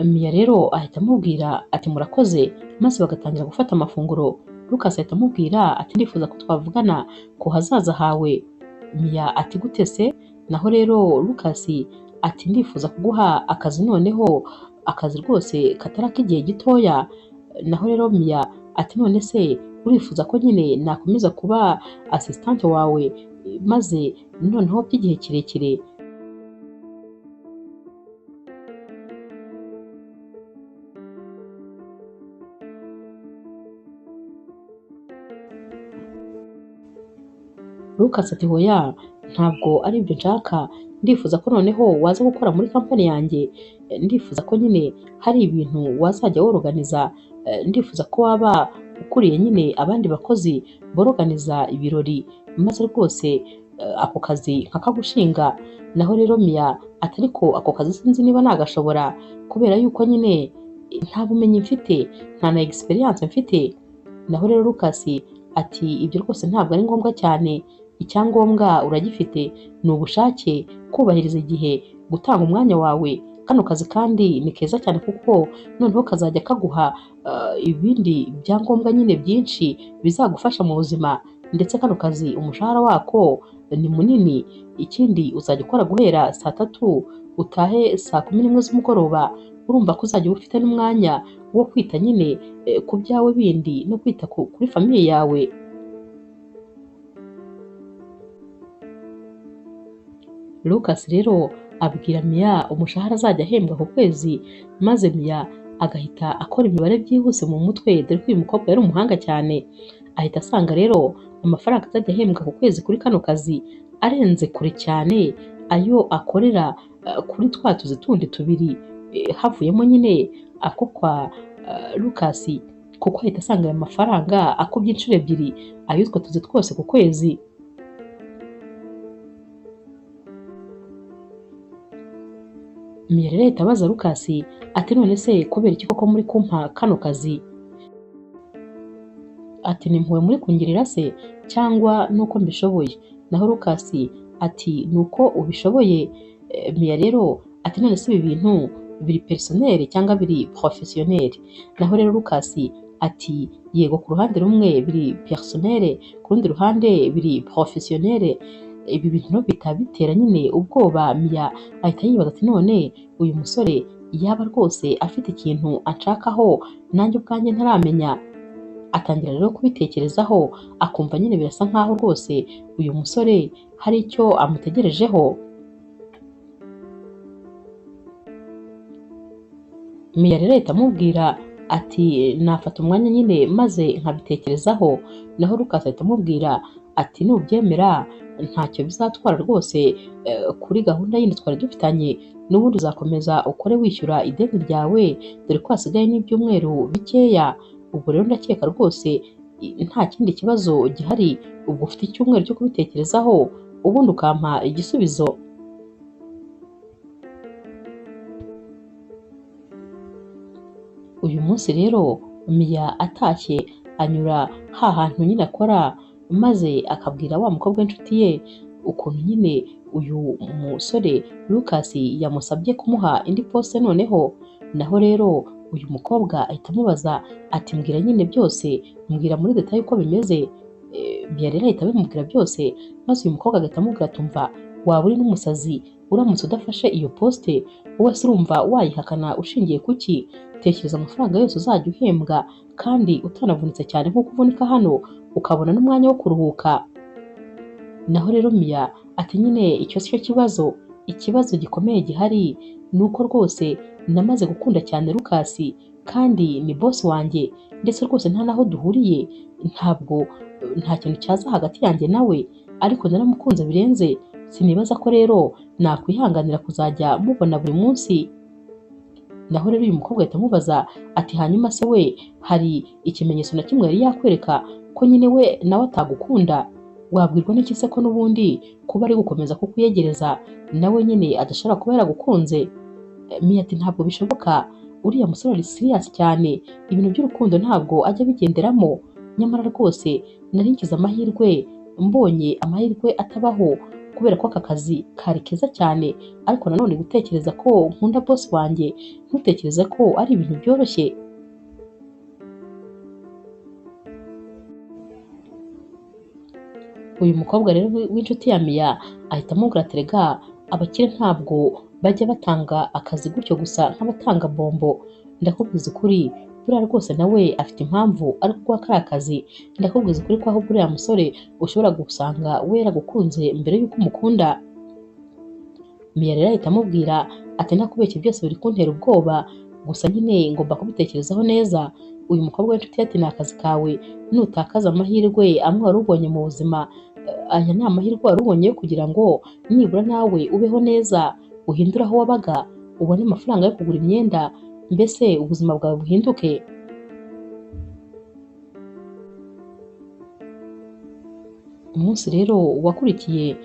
Mia rero ahita amubwira ati murakoze, maze bagatangira gufata amafunguro. Lucas ahita amubwira ati ndifuza ko twavugana ku hazaza hawe. Mia ati gute se? Naho rero Lucas ati ndifuza kuguha akazi, noneho akazi rwose katari ak'igihe gitoya. Naho rero Mia ati none se urifuza ko nyine nakomeza kuba assistant wawe maze noneho by'igihe kirekire? Lucas ati hoya ntabwo ari ibyo nshaka, ndifuza ko noneho waza gukora muri kampani yanjye. Ndifuza ko nyine hari ibintu wazajya woroganiza, ndifuza ko waba ukuriye nyine abandi bakozi boroganiza ibirori, maze rwose ako kazi nkakagushinga. Naho rero Mia ati ariko ako kazi sinzi niba nagashobora, kubera yuko nyine nta bumenyi mfite, nta na experience mfite. Naho rero Lucas ati ibyo rwose ntabwo ari ngombwa cyane, icyangombwa uragifite, ni ubushake, kubahiriza igihe, gutanga umwanya wawe. Kano kazi kandi ni keza cyane kuko noneho kazajya kaguha ibindi byangombwa nyine byinshi bizagufasha mu buzima, ndetse kano kazi umushahara wako ni munini. Ikindi uzajya ukora guhera saa tatu utahe saa kumi n'imwe z'umugoroba. Urumva ko uzajya uba ufite n'umwanya wo kwita nyine ku byawe bindi no kwita kuri famiye yawe. Lucas rero abwira Mia umushahara azajya ahembwa ku kwezi, maze Mia agahita akora imibare byihuse mu mutwe, dore ko uyu mukobwa yari umuhanga cyane. Ahita asanga rero amafaranga azajya ahembwa ku kwezi kuri kano kazi arenze kure cyane ayo akorera kuri twa tuzi tundi tubiri, havuyemo nyine ako kwa Lucas, kuko ahita asanga aya mafaranga akubye inshuro ebyiri ay'utwo tuzi twose ku kwezi. Mia rero ahita abaza Lucas ati none se kubera iki koko muri kumpa kano kazi? Ati ni impuhwe muri kungirira se cyangwa nuko mbishoboye? Naho Lucas ati nuko ubishoboye. Mia rero ati none se ibi bintu biri personnel cyangwa biri professionnel? Naho rero Lucas ati yego, ku ruhande rumwe biri personnel, ku rundi ruhande biri professionnel. Ibi bintu bihita bitera nyine ubwoba. Mia ahita yibaza ati none uyu musore yaba rwose afite ikintu anshakaho nanjye ubwanjye ntaramenya. Atangira rero kubitekerezaho, akumva nyine birasa nkaho rwose uyu musore hari icyo amutegerejeho. Mia rero ahita amubwira ati nafata umwanya nyine maze nkabitekerezaho. Naho Lucas ahita amubwira ati nubyemera ntacyo bizatwara rwose, kuri gahunda yindi twari dufitanye n'ubundi uzakomeza ukore wishyura ideni ryawe, dore ko hasigaye n'ibyumweru bikeya. Ubwo rero ndakeka rwose nta kindi kibazo gihari, ubwo ufite icyumweru cyo kubitekerezaho ubundi ukampa igisubizo. Uyu munsi rero Mia atashye anyura hantu nyine akora, maze akabwira wa mukobwa w'inshuti ye ukuntu nyine uyu musore Lucas yamusabye kumuha indi poste noneho. Naho rero uyu mukobwa ahita amubaza ati mbwira nyine byose, mbwira muri detail uko bimeze. Mia rero ahita abimubwira byose, maze uyu mukobwa agahita amubwira atumva waba uri n'umusazi uramutse udafashe iyo poste, wowe se urumva wayihakana ushingiye kuki? Tekereza amafaranga yose uzajya uhembwa kandi utanavunitse cyane nk'uko uvunika hano, ukabona n'umwanya wo kuruhuka. Naho rero Mia ati nyine icyo si cyo kibazo, ikibazo gikomeye gihari ni uko rwose namaze gukunda cyane Lucas kandi ni boss wanjye, ndetse rwose nta naho duhuriye, nta kintu cyaza hagati yanjye nawe, ariko naramukunze birenze. Sinibaza ko rero nakwihanganira kuzajya mubona buri munsi. Naho rero uyu mukobwa ahita amubaza ati hanyuma se we hari ikimenyetso na kimwe yari yakwereka ko nyine we nawe atagukunda? Wabwirwa n'iki se ko n'ubundi kuba ari gukomeza kukuyegereza nawe nyine adashobora kuba yaragukunze? Mia ati ntabwo bishoboka, uriya musore ari serious cyane, ibintu by'urukundo ntabwo ajya bigenderamo. Nyamara rwose nari ngize amahirwe, mbonye amahirwe atabaho kubera ko aka kazi kari keza cyane, ariko nanone gutekereza ko nkunda boss wanjye, ntutekereze ko ari ibintu byoroshye. Uyu mukobwa rero w'inshuti ya Mia ahita amubwira ati rega, abakire ntabwo bajya batanga akazi gutyo gusa nk'abatanga bombo. Ndakubwiza ukuri, buriya rwose nawe afite impamvu ari kuguha kariya kazi. Ndakubwiza ukuri ko ahubwo uriya musore ushobora gusanga we yaragukunze mbere y'uko umukunda. Mia rero ahita amubwira ati nakubeshye byose biri kuntera ubwoba, gusa nyine ngomba kubitekerezaho neza. Uyu mukobwa w'inshuti ati ni akazi kawe, nutakaza amahirwe amwe wari ubonye mu buzima, aya ni amahirwe wari ubonye yo kugira ngo nibura nawe ubeho neza, uhindure aho wabaga, ubone amafaranga yo kugura imyenda, mbese ubuzima bwawe buhinduke. Umunsi rero wakurikiye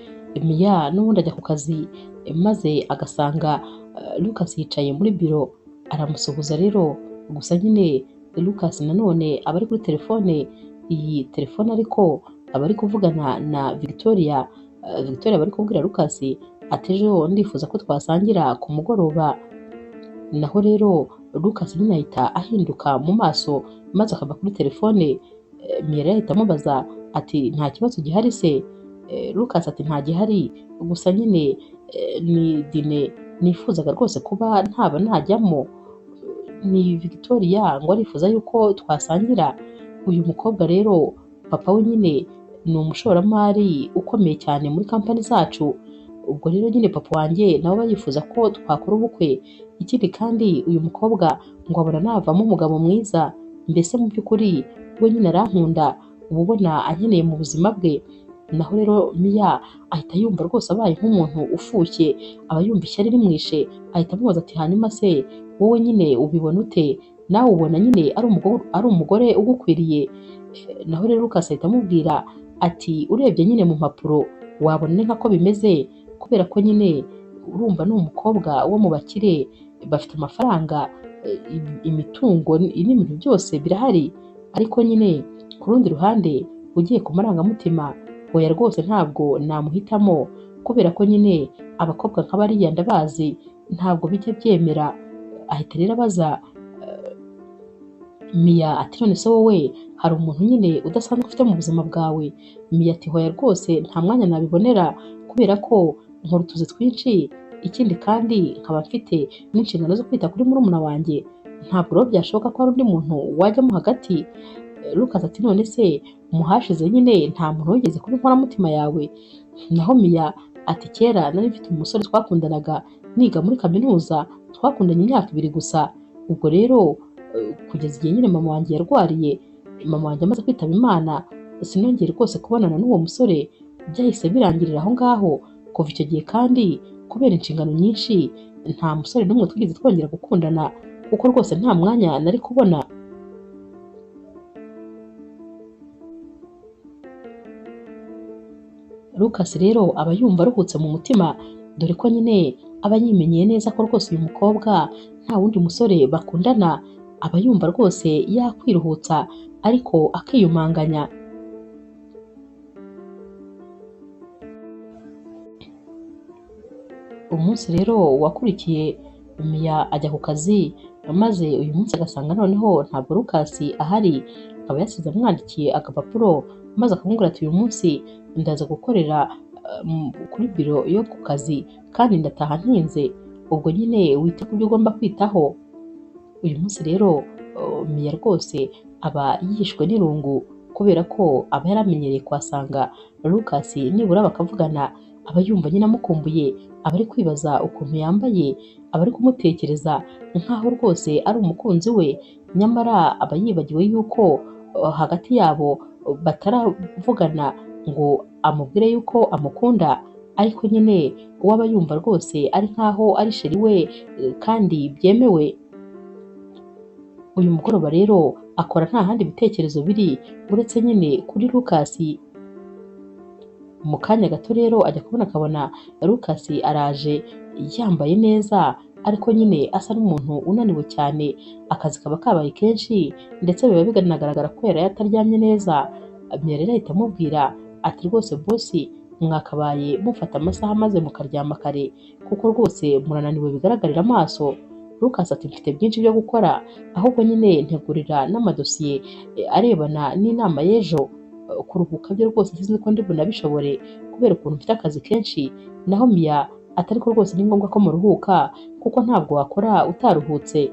Mia n'ubundi ajya ku kazi, maze agasanga Lucas yicaye muri biro. Aramusuhuza rero gusa nyine Lucas nanone aba ari kuri telefone, iyi telefone ariko aba ari kuvugana na Victoria. Victoria aba ari kubwira Lucas ati ejo ndifuza ko twasangira ku mugoroba. Naho rero Lucas nyine ahita ahinduka mu maso maze akava kuri telefone. Mira ahita amubaza ati nta kibazo gihari se? Lucas ati nta gihari, gusa nyine ni dine nifuzaga rwose kuba ntaba najyamo. Ni Victoria ngo arifuza yuko twasangira. Uyu mukobwa rero papa we nyine ni umushoramari ukomeye cyane muri kampani zacu. Ubwo rero nyine papa wanjye nawe aba yifuza ko twakora ubukwe. Ikindi kandi uyu mukobwa ngo abona navamo umugabo mwiza, mbese mu by'ukuri we nyine arankunda, uba ubona ankeneye mu buzima bwe. Naho rero Mia ahita yumva rwose abaye nk'umuntu ufushye, aba yumva ishyari rimwishe, ahita amubaza ati hanyuma se wowe nyine ubibona ute? Nawe ubona nyine ari umugore ugukwiriye? Naho rero Lucas ahita amubwira ati urebye nyine mu mpapuro wabona nka ko bimeze, kubera ko nyine urumva ni umukobwa wo mu bakire, bafite amafaranga, imitungo n'ibintu byose birahari. Ariko nyine ku rundi ruhande ugiye ku marangamutima, oya rwose ntabwo namuhitamo, kubera ko nyine abakobwa nk'abariya ndabazi ntabwo bijya byemera. Ahita rero abaza Mia ati none se wowe hari umuntu nyine udasanzwe ufite mu buzima bwawe? Mia ati hoya rwose nta mwanya nabibonera, kubera ko nkora utuzi twinshi, ikindi kandi nkaba mfite n'inshingano zo kwita kuri murumuna wanjye, ntabwo rero byashoboka ko hari undi muntu wajyamo hagati. Lucas ati none se muhashize nyine nta muntu wigeze kuba inkoramutima yawe? Naho Mia ati kera nari mfite umusore twakundanaga niga muri kaminuza, twakundanye imyaka 2 gusa. Ubwo rero kugeza igihe nyine mama wanjye yarwariye, mama wanjye amaze kwitaba Imana, sinongeye rwose kubonana n'uwo musore, byahise birangirira aho ngaho. Kuva icyo gihe kandi kubera inshingano nyinshi, nta musore n'umwe twigeze twongera gukundana, kuko rwose nta mwanya nari kubona. Lucas rero aba yumva aruhutse mu mutima, dore ko nyine aba yimenyeye neza ko rwose uyu mukobwa nta wundi musore bakundana. Aba yumva rwose yakwiruhutsa ariko akiyumanganya. Umunsi rero wakurikiye Mia ajya ku kazi, maze uyu munsi agasanga noneho ntabwo Lucas ahari. Akaba yasize amwandikiye agapapuro maze akamubwira ati uyu munsi ndaza gukorera kuri biro yo ku kazi kandi ndataha ntinze, ubwo nyine wite ku byo ugomba kwitaho. Uyu munsi rero Mia rwose aba yishwe n'irungu, kubera ko aba yaramenyereye kuhasanga Lucas nibura bakavugana. Aba yumva nyine amukumbuye, aba ari kwibaza ukuntu yambaye, aba ari kumutekereza nk'aho rwose ari umukunzi we, nyamara aba yibagiwe yuko hagati yabo bataravugana ngo amubwire yuko amukunda. Ariko nyine uwo aba yumva rwose ari nk'aho ari sheri we kandi byemewe. Uyu mugoroba rero akora nta handi bitekerezo biri uretse nyine kuri Lucas. Mu kanya gato rero ajya kubona akabona Lucas araje yambaye neza, ariko nyine asa n'umuntu unaniwe cyane, akazi kaba kabaye kenshi ndetse biba binagaragara ko yari ataryamye neza. Mia rero ahita amubwira ati rwose bosi mwakabaye mufata amasaha maze mukaryama kare, kuko rwose murananiwe bigaragarira amaso. Lucas ati mfite byinshi byo gukora, ahubwo nyine ntegurira n'amadosiye arebana n'inama y'ejo. Kuruhuka byo rwose sinzi ko ndi bunabishobore kubera ukuntu mfite akazi kenshi. Naho Mia ati ariko rwose ni ngombwa ko muruhuka, kuko ntabwo wakora utaruhutse.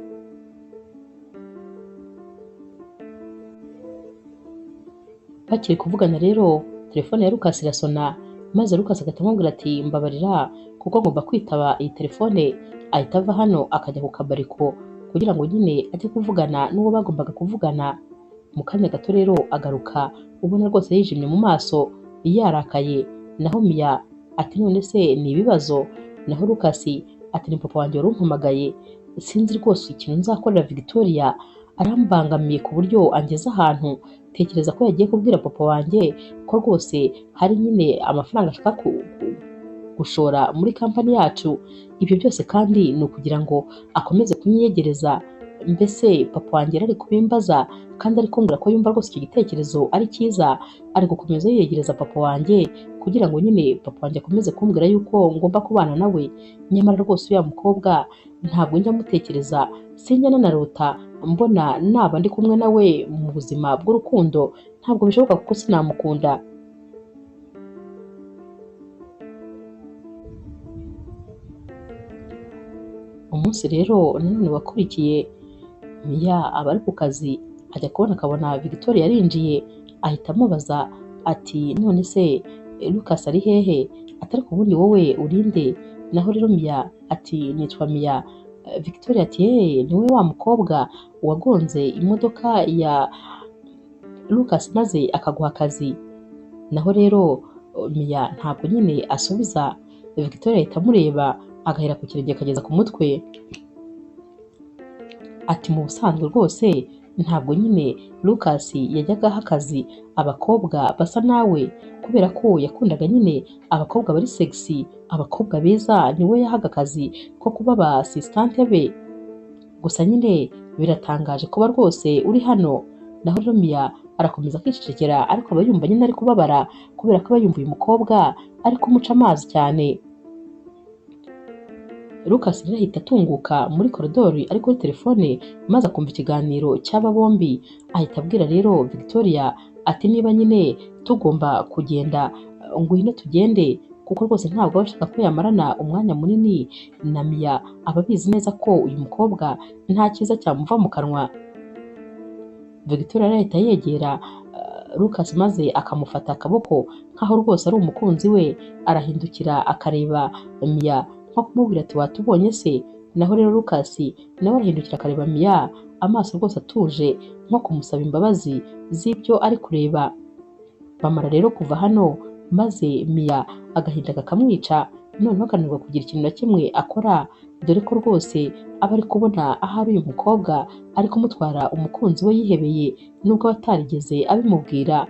Bakiri kuvugana rero telefone ya Lucas irasona, maze Lucas agahita amubwira ati mbabarira kuko ngomba kwitaba iyi telefone. Ahita ava hano akajya ku kabariko kugira ngo nyine ajye kuvugana n'uwo bagombaga kuvugana. Mu kanya gato rero agaruka ubona rwose yijimye mu maso yarakaye. Naho Mia ati none se ni ibibazo? Naho Lucas ati ni papa wanjye wari umpamagaye, sinzi rwose ikintu nzakorera Victoria, arambangamiye ku buryo angeza ahantu. Tekereza ko yagiye kubwira papa wanjye ko rwose hari nyine amafaranga ashaka gushora muri kampani yacu. Ibyo byose kandi ni ukugira ngo akomeze kunyiyegereza. mbese papa wanjye yari ari kubimbaza kandi ari kumbwira ko yumva rwose icyo gitekerezo ari cyiza, ari gukomeza yiyegereza papa wanjye kugira ngo nyine papa wanjye akomeze kumbwira yuko ngomba kubana nawe. Nyamara rwose uriya mukobwa ntabwo njya mutekereza, sinjya nanarota mbona naba ndi kumwe nawe mu buzima bw'urukundo, ntabwo bishoboka kuko sinamukunda. Umunsi rero nanone wakurikiye, Mia aba ari ku kazi ajya kubona akabona Victoria yarinjiye, ahita amubaza ati none se Lucas ari hehe? Ati ariko ubundi wowe urinde? Naho rero Mia ati nitwa Mia. Victoria ati ni wowe wa mukobwa wagonze imodoka ya Lucas maze akaguha akazi? Naho rero Mia ntabwo nyine asubiza, Victoria ahita amureba agahera ku kirenge akageza ku mutwe. Ati mu busanzwe rwose ntabwo nyine Lucas yajyaga aha akazi abakobwa basa nawe, kubera ko yakundaga nyine abakobwa bari sexy, abakobwa beza, niwe yahaga akazi ko kuba aba assistante be. Gusa nyine biratangaje kuba rwose uri hano. Naho rero Mia arakomeza kwicecekera, ariko aba yumva nyine ari kubabara kubera ko aba yumva uyu mukobwa ari kumuca amazi cyane. Lucas rero ahita atunguka muri koridori ari kuri telefone maze akumva ikiganiro cy'aba bombi, ahita abwira rero Victoria ati niba nyine tugomba kugenda ngwino tugende, kuko rwose ntabwo aba ashaka ko yamarana umwanya munini na Mia, aba abizi neza ko uyu mukobwa nta cyiza cyamuva mu kanwa. Victoria rero ahita yegera Lucas maze akamufata akaboko nkaho rwose ari umukunzi we, arahindukira akareba Mia nko kumubwira ati watubonye se? Naho rero Lucas nawe arahindukira akareba Mia, amaso rwose atuje nko kumusaba imbabazi z'ibyo ari kureba. Bamara rero kuva hano maze Mia agahinda kakamwica, noneho akananirwa kugira ikintu na kimwe akora, dore ko rwose aba ari kubona ahari uyu mukobwa ari kumutwara umukunzi we yihebeye, nubwo aba atarigeze abimubwira.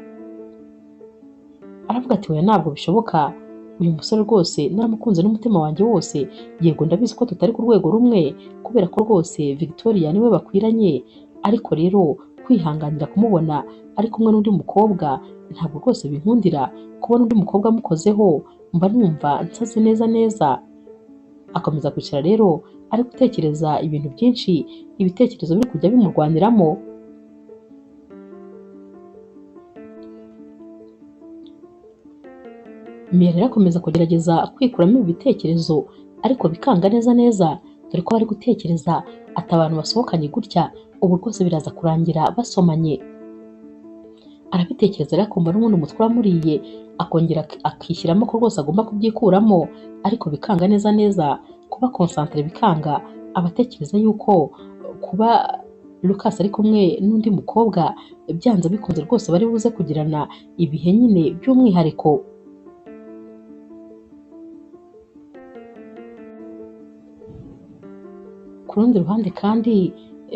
Aravuga ati oya ntabwo bishoboka, uyu musore rwose naramukunze n'umutima wanjye wose, yego ndabizi ko tutari ku rwego rumwe kubera ko rwose Victoria niwe bakwiranye, ariko rero kwihanganira kumubona ari kumwe n'undi mukobwa ntabwo rwose binkundira. Kubona undi mukobwa amukozeho mba numva nsaze neza neza. Akomeza kwicara rero ari gutekereza ibintu byinshi, ibitekerezo biri kujya bimurwaniramo. Mia rero akomeza kugerageza kwikuramo ibi bitekerezo, ariko bikanga neza neza, dore ko ari gutekereza ati abantu basohokanye gutya ubu rwose biraza kurangira basomanye. Arabitekereza rero akumva n'ubundi umutwe uramuriye, akongera akishyiramo ko rwose agomba kubyikuramo, ariko bikanga neza neza, kuba concentre bikanga. Abatekereza yuko kuba Lucas ari kumwe n'undi mukobwa byanze bikunze rwose bari buze kugirana ibihe nyine by'umwihariko. Ku rundi ruhande kandi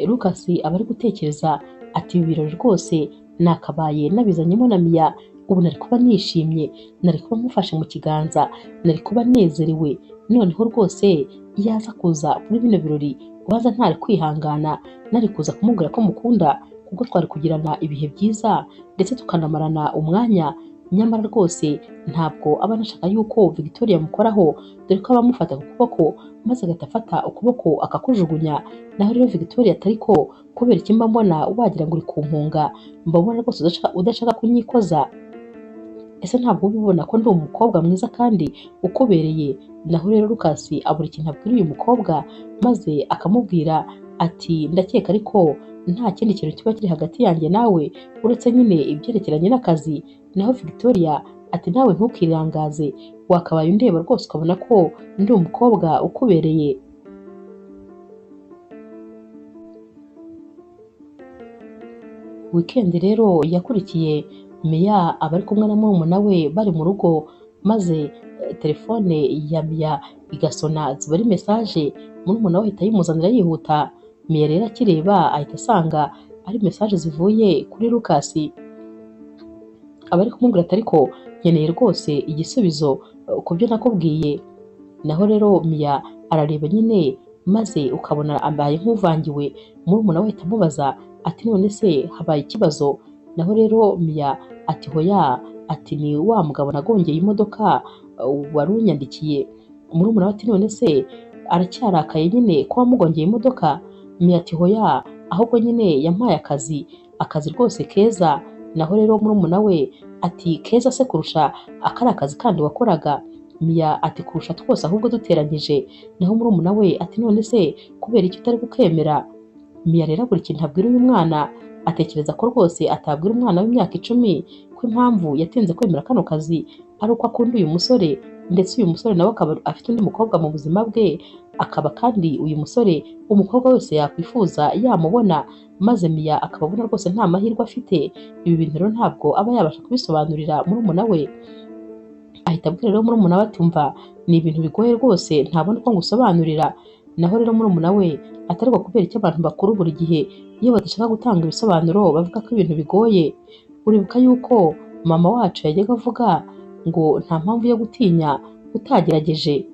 Lucas aba ari gutekereza ati ibi birori rwose nakabaye nabizanyemo na Mia, ubu nari kuba nishimye, nari kuba mufashe mu kiganza, nari kuba nezerewe. Noneho rwose iyo aza kuza muri bino birori waza ntari kwihangana, nari kuza kumubwira ko mukunda, kuko twari kugirana ibihe byiza ndetse tukanamarana umwanya. Nyamara rwose ntabwo aba anashaka yuko Victoria amukoraho, dore ko aba amufata ku kuboko maze agahita afata ukuboko akakujugunya. Naho rero Victoria atari ko kubera iki mba mbona wagira ngo uri kumpunga, mba mbona rwose udashaka kunyikoza. Ese ntabwo ubibona ko ndi umukobwa mwiza kandi ukubereye? Naho rero Lucas abura ikintu abwira uyu mukobwa, maze akamubwira ati ndakeka ariko nta kindi kintu kiba kiri hagati yanjye nawe uretse nyine ibyerekeranye n'akazi. Naho Victoria ati nawe ntukirangaze, wakabaye undeba rwose ukabona ko ndi umukobwa ukubereye. Weekend rero yakurikiye, Mia aba ari kumwe na murumuna we bari mu rugo, maze telefone ya Mia igasona ziba ari message, murumuna we ahita yimuzanira yihuta. Mia rero akireba ahita asanga ari message zivuye kuri Lucas, aba ari kumubwira ati ariko nkeneye rwose igisubizo ku byo nakubwiye. Naho rero Mia arareba nyine maze ukabona ambaye nk'uvangiwe. Murumuna we ahita amubaza ati none se habaye ikibazo? Naho rero Mia ati hoya, ati ni wa mugabo nagongeye imodoka wari unyandikiye. Murumuna we ati none se aracyarakaye nyine ko wamugongeye imodoka? Mia ati hoya, ahubwo nyine yampaye akazi rwose keza. Naho rero murumuna we ati keza se kurusha akari akazi kandi wakoraga? Mia ati kurusha twose ahubwo duteranyije. Naho murumuna we ati none se kubera iki utari kukemera? Mia rero buri kintu abwira uyu mwana atekereza ko rwose atabwira umwana w'imyaka 10 ko impamvu yatinze kwemera kano kazi ari uko akunda uyu musore, ndetse uyu musore nawe akaba afite undi mukobwa mu buzima bwe, akaba kandi uyu musore umukobwa wese yakwifuza yamubona, maze Mia akaba abona rwose nta mahirwe afite. Ibi bintu rero ntabwo aba yabasha kubisobanurira murumuna we. Ahita abwira rero murumuna we ati umva, ni ibintu bigoye rwose ntabona uko ngusobanurira. Naho rero murumuna we atariko kubera icyo abantu bakuru buri gihe iyo badashaka gutanga ibisobanuro bavuga ko ibintu bigoye. Uribuka yuko mama wacu yajyaga avuga ngo nta mpamvu yo gutinya utagerageje.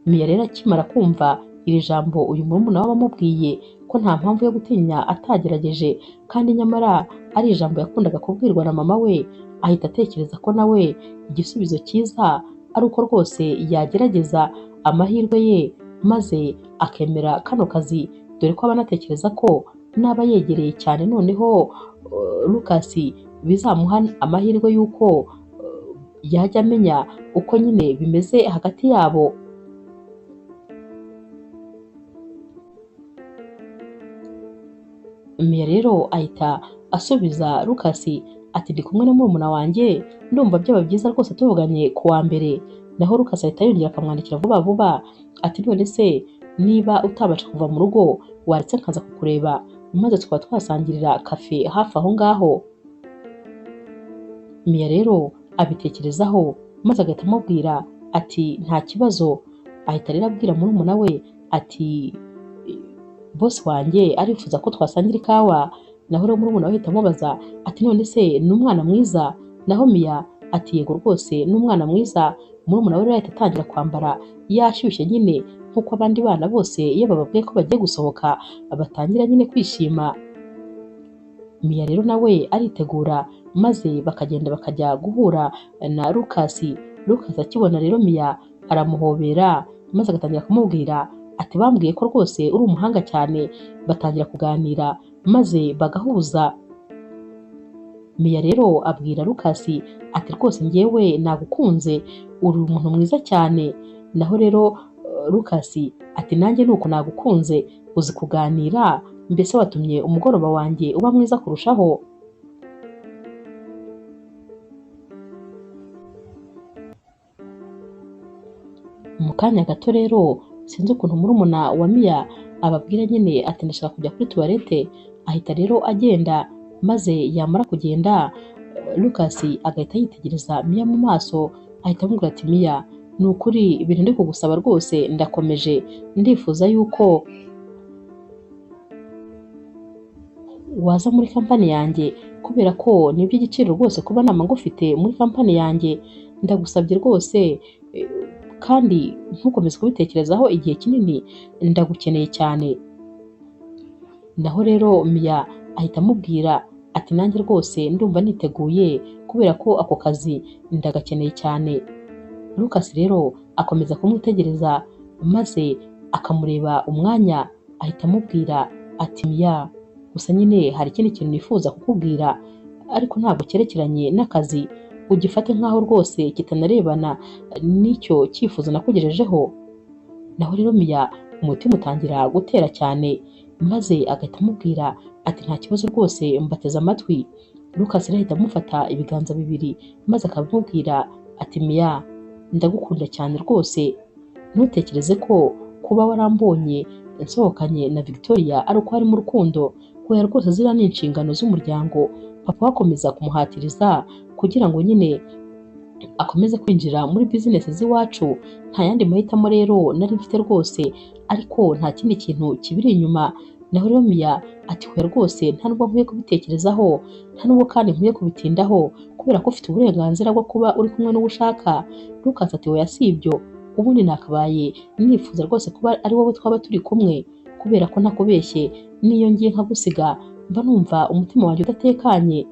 Mia rero akimara kumva iri jambo uyu murumuna we amubwiye ko nta mpamvu yo gutinya atagerageje, kandi nyamara ari ijambo yakundaga kubwirwa na mama we, ahita atekereza ko nawe igisubizo cyiza ari uko rwose yagerageza amahirwe ye maze akemera kano kazi, dore ko aba anatekereza ko naba yegereye cyane noneho Lucas bizamuha amahirwe y'uko yajya amenya uko nyine bimeze hagati yabo. Mia rero ahita asubiza Lucas ati ndi kumwe na murumuna wanjye, ndumva byaba byiza rwose tuvuganye ku wa mbere. Naho Lucas ahita yongera akamwandikira vuba vuba ati none se niba utabasha kuva mu rugo waretse nkaza kukureba maze tukaba twasangirira kafe hafi aho ngaho. Mia rero abitekerezaho maze agahita amubwira ati nta kibazo. Ahita rero abwira murumuna we ati boss wanjye arifuza ko twasangira ikawa. Naho rero murumuna we ahita amubaza ati none se ni umwana mwiza? Naho Mia ati yego rwose ni umwana mwiza. Murumuna we rero ahita atangira kwambara yashyushye nyine nk'uko abandi bana bose iyo bababwiye ko bagiye gusohoka batangira nyine kwishima. Mia rero nawe aritegura maze bakagenda bakajya guhura na Lucas. Lucas akibona rero Mia aramuhobera maze agatangira kumubwira ati bambwiye ko rwose uri umuhanga cyane. Batangira kuganira maze bagahuza. Mia rero abwira Lucas ati rwose njyewe nagukunze, uri umuntu mwiza cyane. Naho rero Lucas ati nanjye nuko nagukunze, uzi kuganira, mbese watumye umugoroba wanjye uba mwiza kurushaho. Mu kanya gato rero sinzi ukuntu murumuna wa Mia ababwira nyine ati ndashaka kujya kuri tuwarete. Ahita rero agenda maze yamara kugenda Lucas agahita yitegereza Mia mu maso, ahita amubwira ati Mia ni ukuri ibintu ndi kugusaba rwose ndakomeje, ndifuza yuko waza muri kampani yanjye kubera ko ni iby'igiciro rwose kuba nama ngufite muri kampani yanjye. Ndagusabye rwose kandi ntukomeze kubitekerezaho igihe kinini, ndagukeneye cyane. Naho rero Mia ahita amubwira ati nanjye rwose ndumva niteguye kubera ko ako kazi ndagakeneye cyane. Lucas rero akomeza kumwitegereza maze akamureba umwanya, ahita amubwira ati Mia gusa nyine hari ikindi kintu nifuza kukubwira ariko ntabwo cyerekeranye n'akazi, ugifate nkaho rwose kitanarebana n'icyo cyifuzo nakugejejeho. Naho rero Mia umutima utangira gutera cyane maze agahita amubwira ati nta kibazo rwose mbateze amatwi. Lucas rero ahita amufata ibiganza bibiri maze akamubwira ati Mia ndagukunda cyane rwose, ntutekereze ko kuba warambonye nsohokanye na Victoria ari uko hari mu rukundo, kubera rwose ziriya ni inshingano z'umuryango. Papa wakomeza kumuhatiriza kugira ngo nyine akomeze kwinjira muri business z'iwacu, nta yandi mahitamo rero nari mfite rwose, ariko nta kindi kintu kibiri inyuma. Naho rero Mia ati hoya rwose nta nubwo nkwiye kubitekerezaho, nta nubwo kandi nkwiye kubitindaho kubera ko ufite uburenganzira bwo kuba uri kumwe n'uwo ushaka. Lucas ati hoya si ibyo, ubundi nakabaye nifuza rwose kuba ari wowe twaba turi kumwe, kubera ko ntakubeshye n'iyo ngiye nkagusiga mba numva umutima wanjye udatekanye,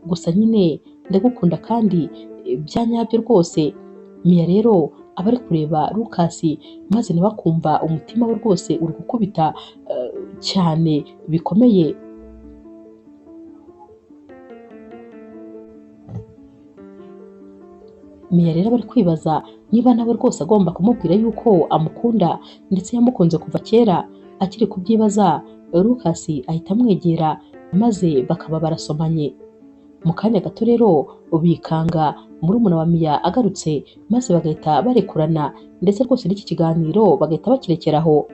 gusa nyine ndagukunda kandi bya nyabyo rwose. Mia rero aba ari kureba Lucas maze nawe akumva umutima we rwose uri gukubita cyane bikomeye. Mia rero aba ari kwibaza niba nawe rwose agomba kumubwira yuko amukunda ndetse yamukunze kuva kera. Akiri kubyibaza, Lucas ahita amwegera maze bakaba barasomanye. Mu kanya gato rero bikanga murumuna wa Mia agarutse maze bagahita barekurana, ndetse rwose n'iki kiganiro bagahita bakirekeraho.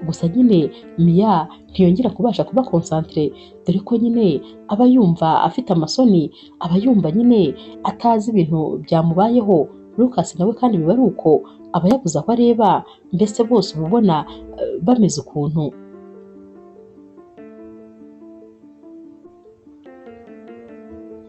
Gusa nyine Mia ntiyongera kubasha kuba concentre, dore ko nyine aba yumva afite amasoni, aba yumva nyine atazi ibintu byamubayeho. Lucas nawe kandi biba ari uko aba yabuze aho areba, mbese bose uba ubona bameze ukuntu.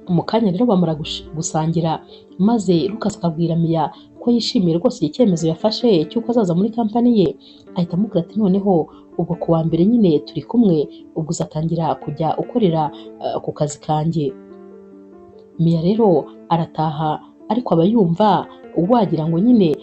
Mu kanya rero bamara gusangira maze Lucas akabwira Mia ko yishimiye rwose icyemezo yafashe cy'uko azaza muri kampani ye. Ahita amubwira ati noneho ubwo ku wa mbere nyine turi kumwe, ubwo uzatangira kujya ukorera ku kazi kanjye. Mia rero arataha, ariko aba yumva wagira ngo nyine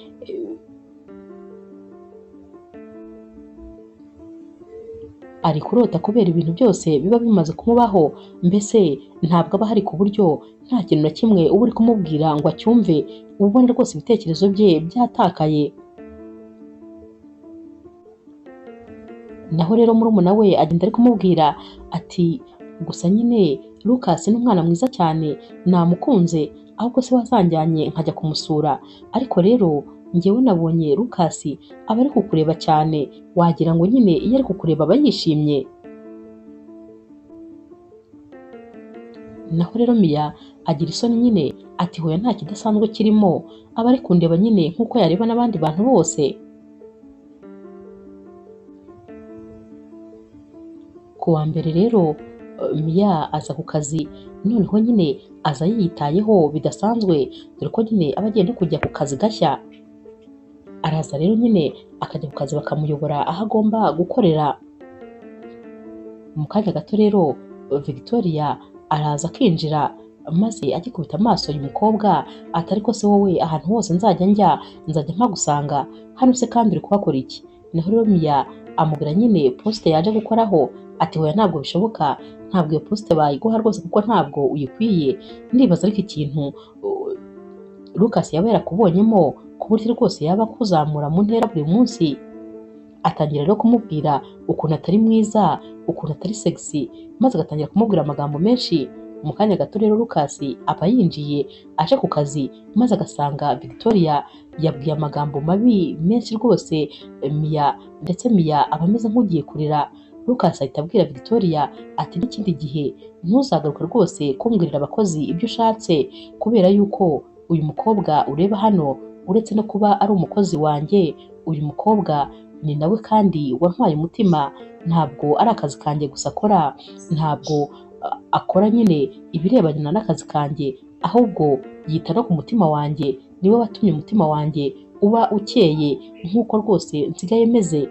ari kurota kubera ibintu byose biba bimaze kumubaho, mbese ntabwo aba hari ku buryo nta kintu na kimwe uba uri kumubwira ngo acyumve, uba ubona rwose ibitekerezo bye byatakaye. Naho rero murumuna we agenda ari kumubwira ati gusa nyine Lucas ni umwana mwiza cyane, namukunze, ahubwo se wazanjyanye nkajya kumusura. Ariko rero njyewe nabonye Lucas aba ari kukureba cyane, wagira ngo nyine iyo ari kukureba aba yishimye. Naho rero Mia agira isoni nyine ati hoya nta kidasanzwe kirimo, aba ari kundeba nyine nk'uko yareba n'abandi bantu bose. Ku wa mbere rero Mia aza ku kazi, noneho nyine aza yiyitayeho bidasanzwe, dore ko nyine aba agiye no kujya ku kazi gashya. Araza rero nyine akajya ku kazi bakamuyobora aho agomba gukorera. Mu kanya gato rero Victoria araza akinjira maze agikubita amaso uyu mukobwa ati ariko se wowe ahantu hose nzajya nzajya mpagusanga, hano se kandi uri kuhakora iki? Naho rero Mia amubwira nyine poste yaje gukoraho, ati hoya ntabwo bishoboka, ntabwo iyo poste bayiguha rwose kuko ntabwo uyikwiye. Ndibaza ariko ikintu Lucas yaba yarakubonyemo ku buryo rwose yaba akuzamura mu ntera buri munsi. Atangira rero kumubwira ukuntu atari mwiza, ukuntu atari sexy, maze agatangira kumubwira amagambo menshi. Mu kanya gato rero Lucas aba yinjiye aje ku kazi, maze agasanga Victoria yabwiye amagambo mabi menshi rwose Mia, ndetse Mia aba ameze nk'ugiye kurira. Lucas ahita abwira Victoria ati n'ikindi gihe ntuzagaruka rwose kumbwirira abakozi ibyo ushatse, kubera yuko uyu mukobwa ureba hano uretse no kuba ari umukozi wanjye, uyu mukobwa ni nawe kandi wantwaye umutima. Ntabwo ari akazi kanjye gusa akora, ntabwo akora nyine ibirebana n'akazi kanjye, ahubwo yita no ku mutima wanjye, niwe watumye umutima wanjye uba ukeye nk'uko rwose nsigaye meze.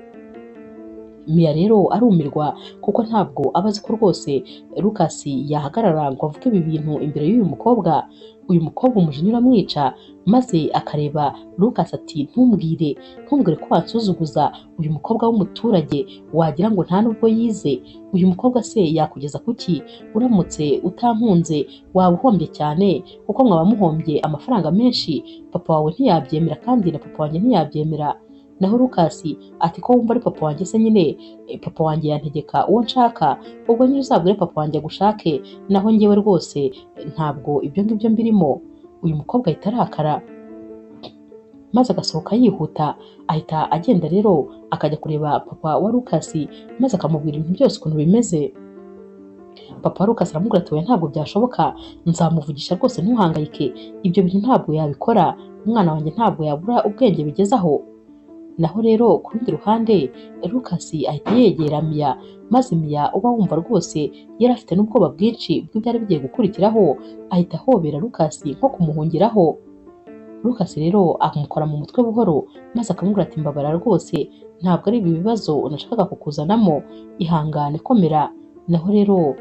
Mia rero arumirwa kuko ntabwo aba azi ko rwose Lucas yahagarara ngo avuge ibi bintu imbere y'uyu mukobwa. Uyu mukobwa umujinya uramwica, maze akareba Lucas ati ntumbwire ko wansuzuguza, uyu mukobwa w'umuturage wagira ngo nta nubwo yize. Uyu mukobwa se yakugeza kuki? Uramutse utampunze waba uhombye cyane, kuko mwaba muhombye amafaranga menshi. Papa wawe ntiyabyemera kandi na papa wanjye ntiyabyemera. Naho Lucas ati ko wumva ari papa wanjye se nyine papa wanjye yantegeka uwo nshaka, ubwo nyine uzabwire papa wanjye agushake, naho njyewe rwose ntabwo ibyo ngibyo mbirimo. Uyu mukobwa ahita arakara maze agasohoka yihuta, ahita agenda rero akajya kureba papa wa Lucas maze akamubwira ibintu byose ukuntu bimeze. Papa wa Lucas aramubwira ati ntabwo byashoboka, nzamuvugisha rwose ntuhangayike, ibyo bintu ntabwo yabikora, umwana wanjye ntabwo yabura ubwenge bigezaho. Naho rero ku rundi ruhande Lucas ahita yegera Mia, maze Mia uba wumva rwose yari afite n'ubwoba bwinshi bw'ibyari bigiye gukurikiraho, ahita ahobera Lucas nko kumuhungiraho. Lucas rero akamukora mu mutwe buhoro maze akamubwira ati mbabara rwose ntabwo ari ibi bibazo nashakaga kukuzanamo, ihangane komera. Naho rero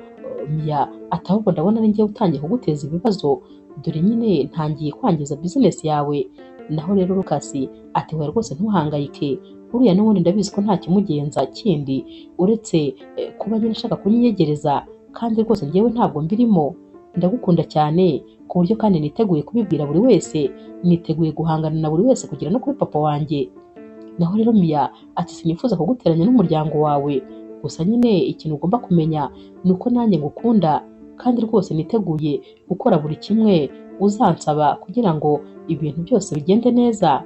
Mia ati ahubwo ndabona ari njyewe utangiye kuguteza ibibazo, dore nyine ntangiye kwangiza business yawe. Naho rero Lucas ati hoya rwose ntuhangayike, uriya n'ubundi ndabizi ko nta kimugenza kindi uretse kuba nyine ashaka kunyiyegereza, kandi rwose njyewe ntabwo mbirimo, ndagukunda cyane ku buryo kandi niteguye kubibwira buri wese, niteguye guhangana na buri wese kugera no kuri papa wanjye. Naho rero Mia ati sinifuza kuguteranya n'umuryango wawe, gusa nyine ikintu ugomba kumenya ni uko nanjye ngukunda kandi rwose niteguye gukora buri kimwe uzansaba kugira ngo ibintu byose bigende neza.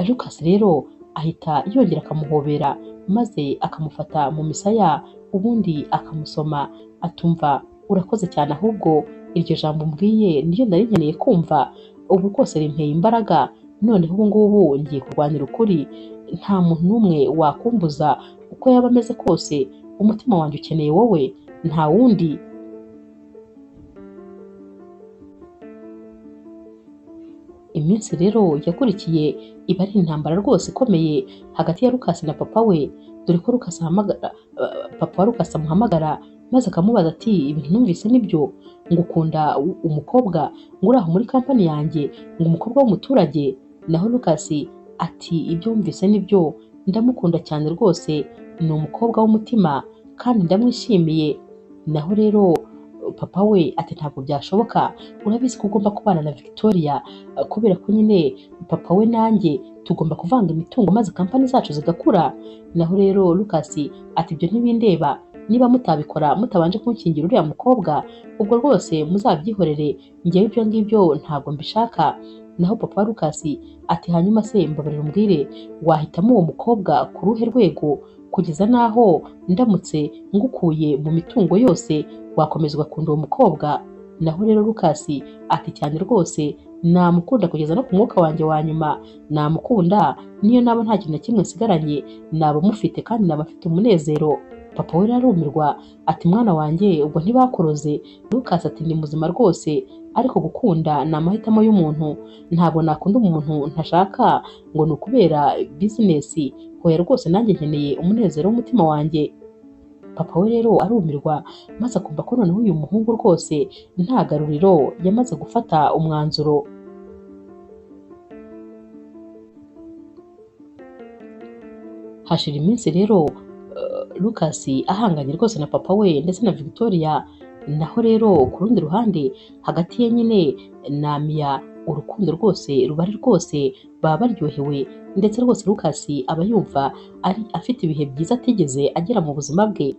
Lucas rero ahita yongera akamuhobera maze akamufata mu misaya ubundi akamusoma, atumva urakoze cyane, ahubwo iryo jambo mbwiye niryo nari nkeneye kumva, ubu rwose rimpeye imbaraga, noneho ubu ngubu ngiye kurwanira ukuri, nta muntu n'umwe wakumbuza uko yaba ameze kose, umutima wanjye ukeneye wowe nta wundi. Iminsi rero yakurikiye iba ari intambara rwose ikomeye hagati ya Lucas na papa we, dore ko papa wa Lucas amuhamagara maze akamubaza ati ibintu numvise nibyo, ngo ukunda umukobwa ngo uri aho muri kampani yanjye, ngo umukobwa w'umuturage? Naho Lucas ati ibyo wumvise nibyo, ndamukunda cyane rwose, ni umukobwa w'umutima kandi ndamwishimiye. Naho rero papa we ati ntabwo byashoboka, urabizi ko ugomba kubana na Victoria, kubera ko nyine papa we nanjye tugomba kuvanga imitungo maze kampani zacu zigakura. Naho rero Lucas ati ibyo ntibindeba, niba mutabikora mutabanje kunkingira uriya mukobwa, ubwo rwose muzabyihorere, njyewe ibyo ngibyo ntabwo mbishaka. Naho papa wa Lucas ati hanyuma se mbabarira umbwire, wahitamo uwo mukobwa ku ruhe rwego, kugeza naho ndamutse ngukuye mu mitungo yose wakomeza ugakunda uwo mukobwa? Naho rero Lucas ati cyane rwose, namukunda kugeza no ku mwuka wanjye wa nyuma, namukunda niyo naba nta kintu na kimwe nsigaranye, naba mufite kandi naba afite umunezero. Papa we arumirwa ati mwana wanjye ubwo ntibakuroze? Lucas ati ndi muzima rwose, ariko gukunda ni amahitamo y'umuntu, ntabwo nakunda umuntu ntashaka ngo ni ukubera business, hoya rwose nanjye nkeneye umunezero w'umutima wanjye. Papa we rero arumirwa maze akumva ko noneho uyu muhungu rwose nta garuriro, yamaze gufata umwanzuro. Hashira iminsi rero Lucas ahanganye rwose na papa we ndetse na Victoria. Naho rero ku rundi ruhande hagati ye nyine na Mia urukundo rwose ruba ari rwose, baba baryohewe ndetse rwose Lucas aba yumva ari afite ibihe byiza atigeze agera mu buzima bwe.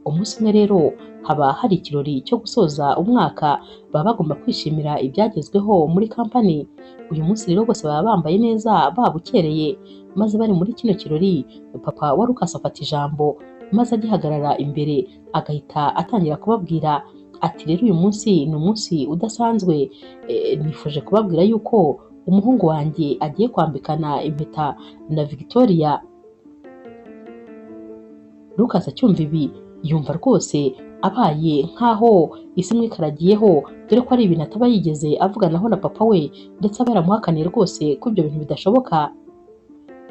Umunsi umwe rero haba hari ikirori cyo gusoza umwaka, baba bagomba kwishimira ibyagezweho muri kampani. Uyu munsi rero bose baba bambaye neza babukereye, maze bari muri kino kirori papa wa Lucas afata ijambo maze agihagarara imbere agahita atangira kubabwira ati rero uyu munsi ni umunsi udasanzwe, nifuje kubabwira yuko umuhungu wanjye agiye kwambikana impeta na Victoria. Lucas acyumva ibi yumva rwose abaye nkaho isi imwikaragiyeho, dore ko ari ibintu ataba yigeze avuganaho na papa we, ndetse aba yaramuhakaniye rwose ko ibyo bintu bidashoboka.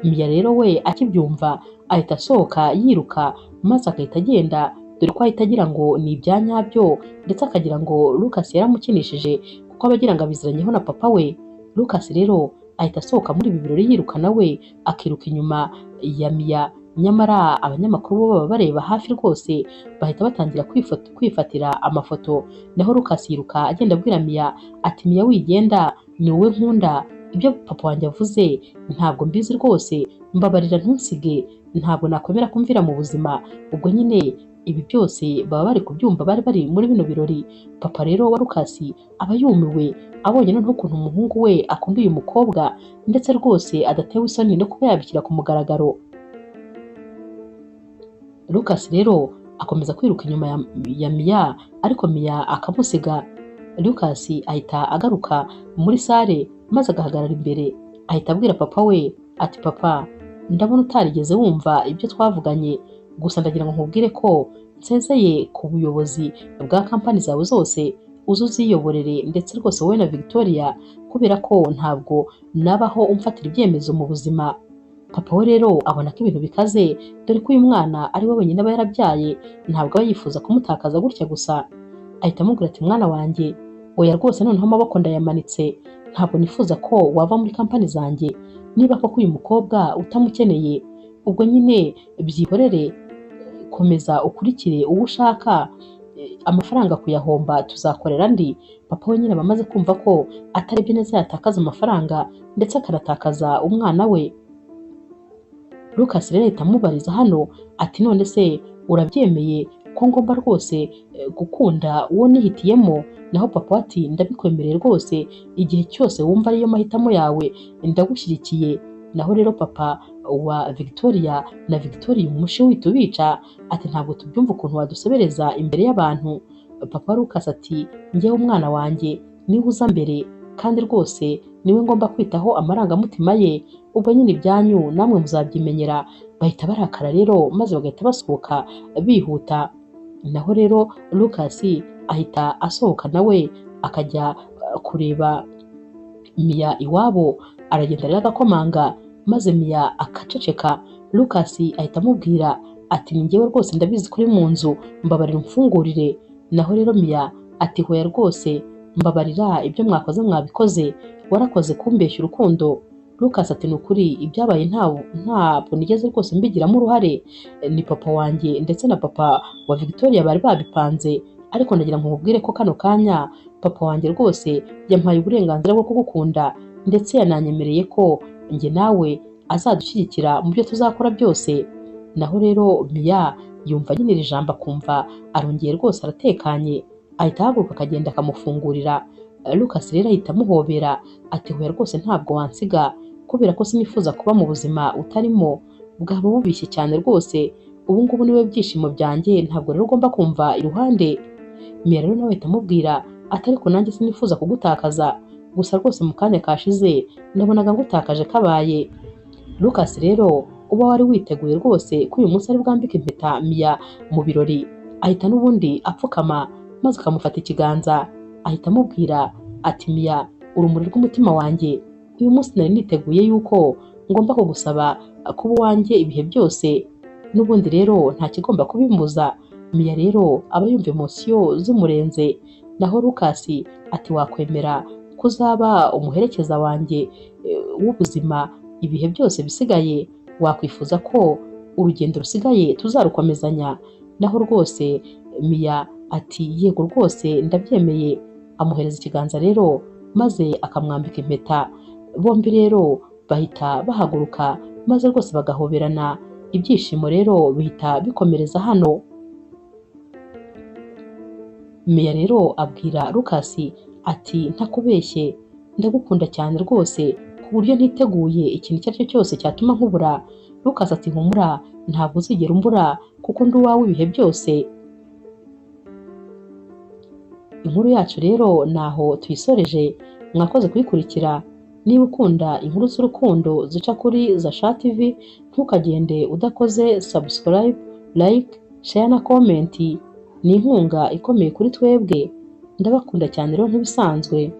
Mia rero we akibyumva ahita asohoka yiruka maze agahita agenda, dore ko ahita agira ngo ni ibya nyabyo, ndetse akagira ngo Lucas yaramukinishije kuko aba agira ngo abiziranyeho na papa we. Lucas rero ahita asohoka muri ibi birori yiruka nawe akiruka inyuma ya Mia, nyamara abanyamakuru bo baba bareba hafi rwose, bahita batangira kwifatira amafoto. Naho Lucas yiruka agenda abwira Mia ati Mia wigenda, ni wowe nkunda, ibyo papa wanjye avuze ntabwo mbizi rwose, mbabarira ntusige, ntabwo nakwemera kumvira mu buzima. Ubwo nyine ibi byose baba bari kubyumva, bari muri bino birori. Papa rero wa Lucas aba yumiwe abonye noneho ukuntu umuhungu we akunda uyu mukobwa, ndetse rwose adatewe isoni no kuba yabishyira ku mugaragaro. Lucas rero akomeza kwiruka inyuma ya Mia, ariko Mia akamusiga. Lucas ahita agaruka muri sale maze agahagarara imbere, ahita abwira papa we ati papa, ndabona utarigeze wumva ibyo twavuganye, gusa ndagira ngo nkubwire ko nsezeye ku buyobozi bwa kampani zawe zose, uze uziyoborere ndetse rwose wowe na Victoria, kubera ko ntabwo nabaho umfatira ibyemezo mu buzima. Papa we rero abona ko ibintu bikaze, dore ko uyu mwana ari we wenyine aba yarabyaye, ntabwo aba yifuza kumutakaza gutya gusa. Ahita amubwira ati mwana wanjye, oya rwose noneho amaboko ndayamanitse, ntabwo nifuza ko wava muri kampani zanjye, niba koko uyu mukobwa utamukeneye ubwo nyine byihorere, komeza ukurikire uwo ushaka, amafaranga kuyahomba tuzakorera andi. Papa we nyine bamaze kumva ko atarebye neza yatakaza amafaranga ndetse akanatakaza umwana we. Lucas rero ahita amubariza hano ati none se urabyemeye ko ngomba rwose gukunda uwo nihitiyemo? Naho papa ati ndabikwemereye rwose, igihe cyose wumva ariyo mahitamo yawe ndagushyigikiye. Naho rero papa wa Victoria na Victoria umushe wita ubica ati ntabwo tubyumva ukuntu wadusebereza imbere y'abantu. Papa Lucas ati njyewe umwana wanjye niwe uza mbere, kandi rwose niwe ngomba kwitaho amarangamutima ye, ubwo nyine ibyanyu namwe muzabyimenyera. Bahita barakara rero maze bagahita basohoka bihuta. Naho rero Lucas ahita asohoka nawe akajya kureba Mia iwabo, aragenda rero agakomanga maze Mia akaceceka. Lucas ahita amubwira ati ni njyewe rwose ndabizi ko uri mu nzu, mbabarira umfungurire. Naho rero Mia ati hoya rwose mbabarira, ibyo mwakoze mwabikoze, warakoze kumbeshya urukundo. Lucas ati ni ukuri ibyabaye ntabwo nigeze rwose mbigiramo uruhare, ni papa wanjye ndetse na papa wa Victoria bari babipanze, ariko ndagira ngo nkubwire ko kano kanya papa wanjye rwose yampaye uburenganzira bwo kugukunda ndetse yananyemereye ko njye nawe azadushyigikira mu byo tuzakora byose. Naho rero Mia yumva nyine iri jambo akumva arongeye rwose aratekanye, ahita ahaguruka akagenda akamufungurira. Lucas rero ahita amuhobera ati hoya rwose ntabwo wansiga, kubera ko sinifuza kuba mu buzima utarimo, bwaba bubishye cyane rwose, ubu ngubu niwe byishimo byanjye, ntabwo rero ugomba kumva iruhande. Mia rero nawe ahita amubwira ati ariko nanjye sinifuza kugutakaza, gusa rwose mu kanya kashize nabonaga ngutakaje kabaye. Lucas rero uba wari witeguye rwose ko uyu munsi ari bwambike impeta Mia mu birori, ahita n'ubundi apfukama maze akamufata ikiganza, ahita amubwira ati Mia, urumuri rw'umutima wanjye, uyu munsi nari niteguye yuko ngomba kugusaba kuba uwanjye ibihe byose, n'ubundi rero nta kigomba kubimbuza. Mia rero aba yumva emosiyo zimurenze. Naho Lucas ati wakwemera kuzaba umuherekeza wanjye w'ubuzima ibihe byose bisigaye, wakwifuza ko urugendo rusigaye tuzarukomezanya? Naho rwose Mia ati yego rwose ndabyemeye. Amuhereza ikiganza rero maze akamwambika impeta. Bombi rero bahita bahaguruka maze rwose bagahoberana, ibyishimo rero bihita bikomereza hano. Mia rero abwira Lucas ati ntakubeshye ndagukunda cyane rwose ku buryo ntiteguye ikintu icyo ari cyo cyose cyatuma nkubura. Lucas ati humura, ntabwo uzigera umbura kuko ndi uwawe ibihe byose. Inkuru yacu rero naho tuyisoreje, mwakoze kuyikurikira. Niba ukunda inkuru z'urukundo zica kuri Zasha TV, ntukagende udakoze subscribe, like, share na comment. Ni inkunga ikomeye kuri twebwe. Ndabakunda cyane rero nk'ibisanzwe.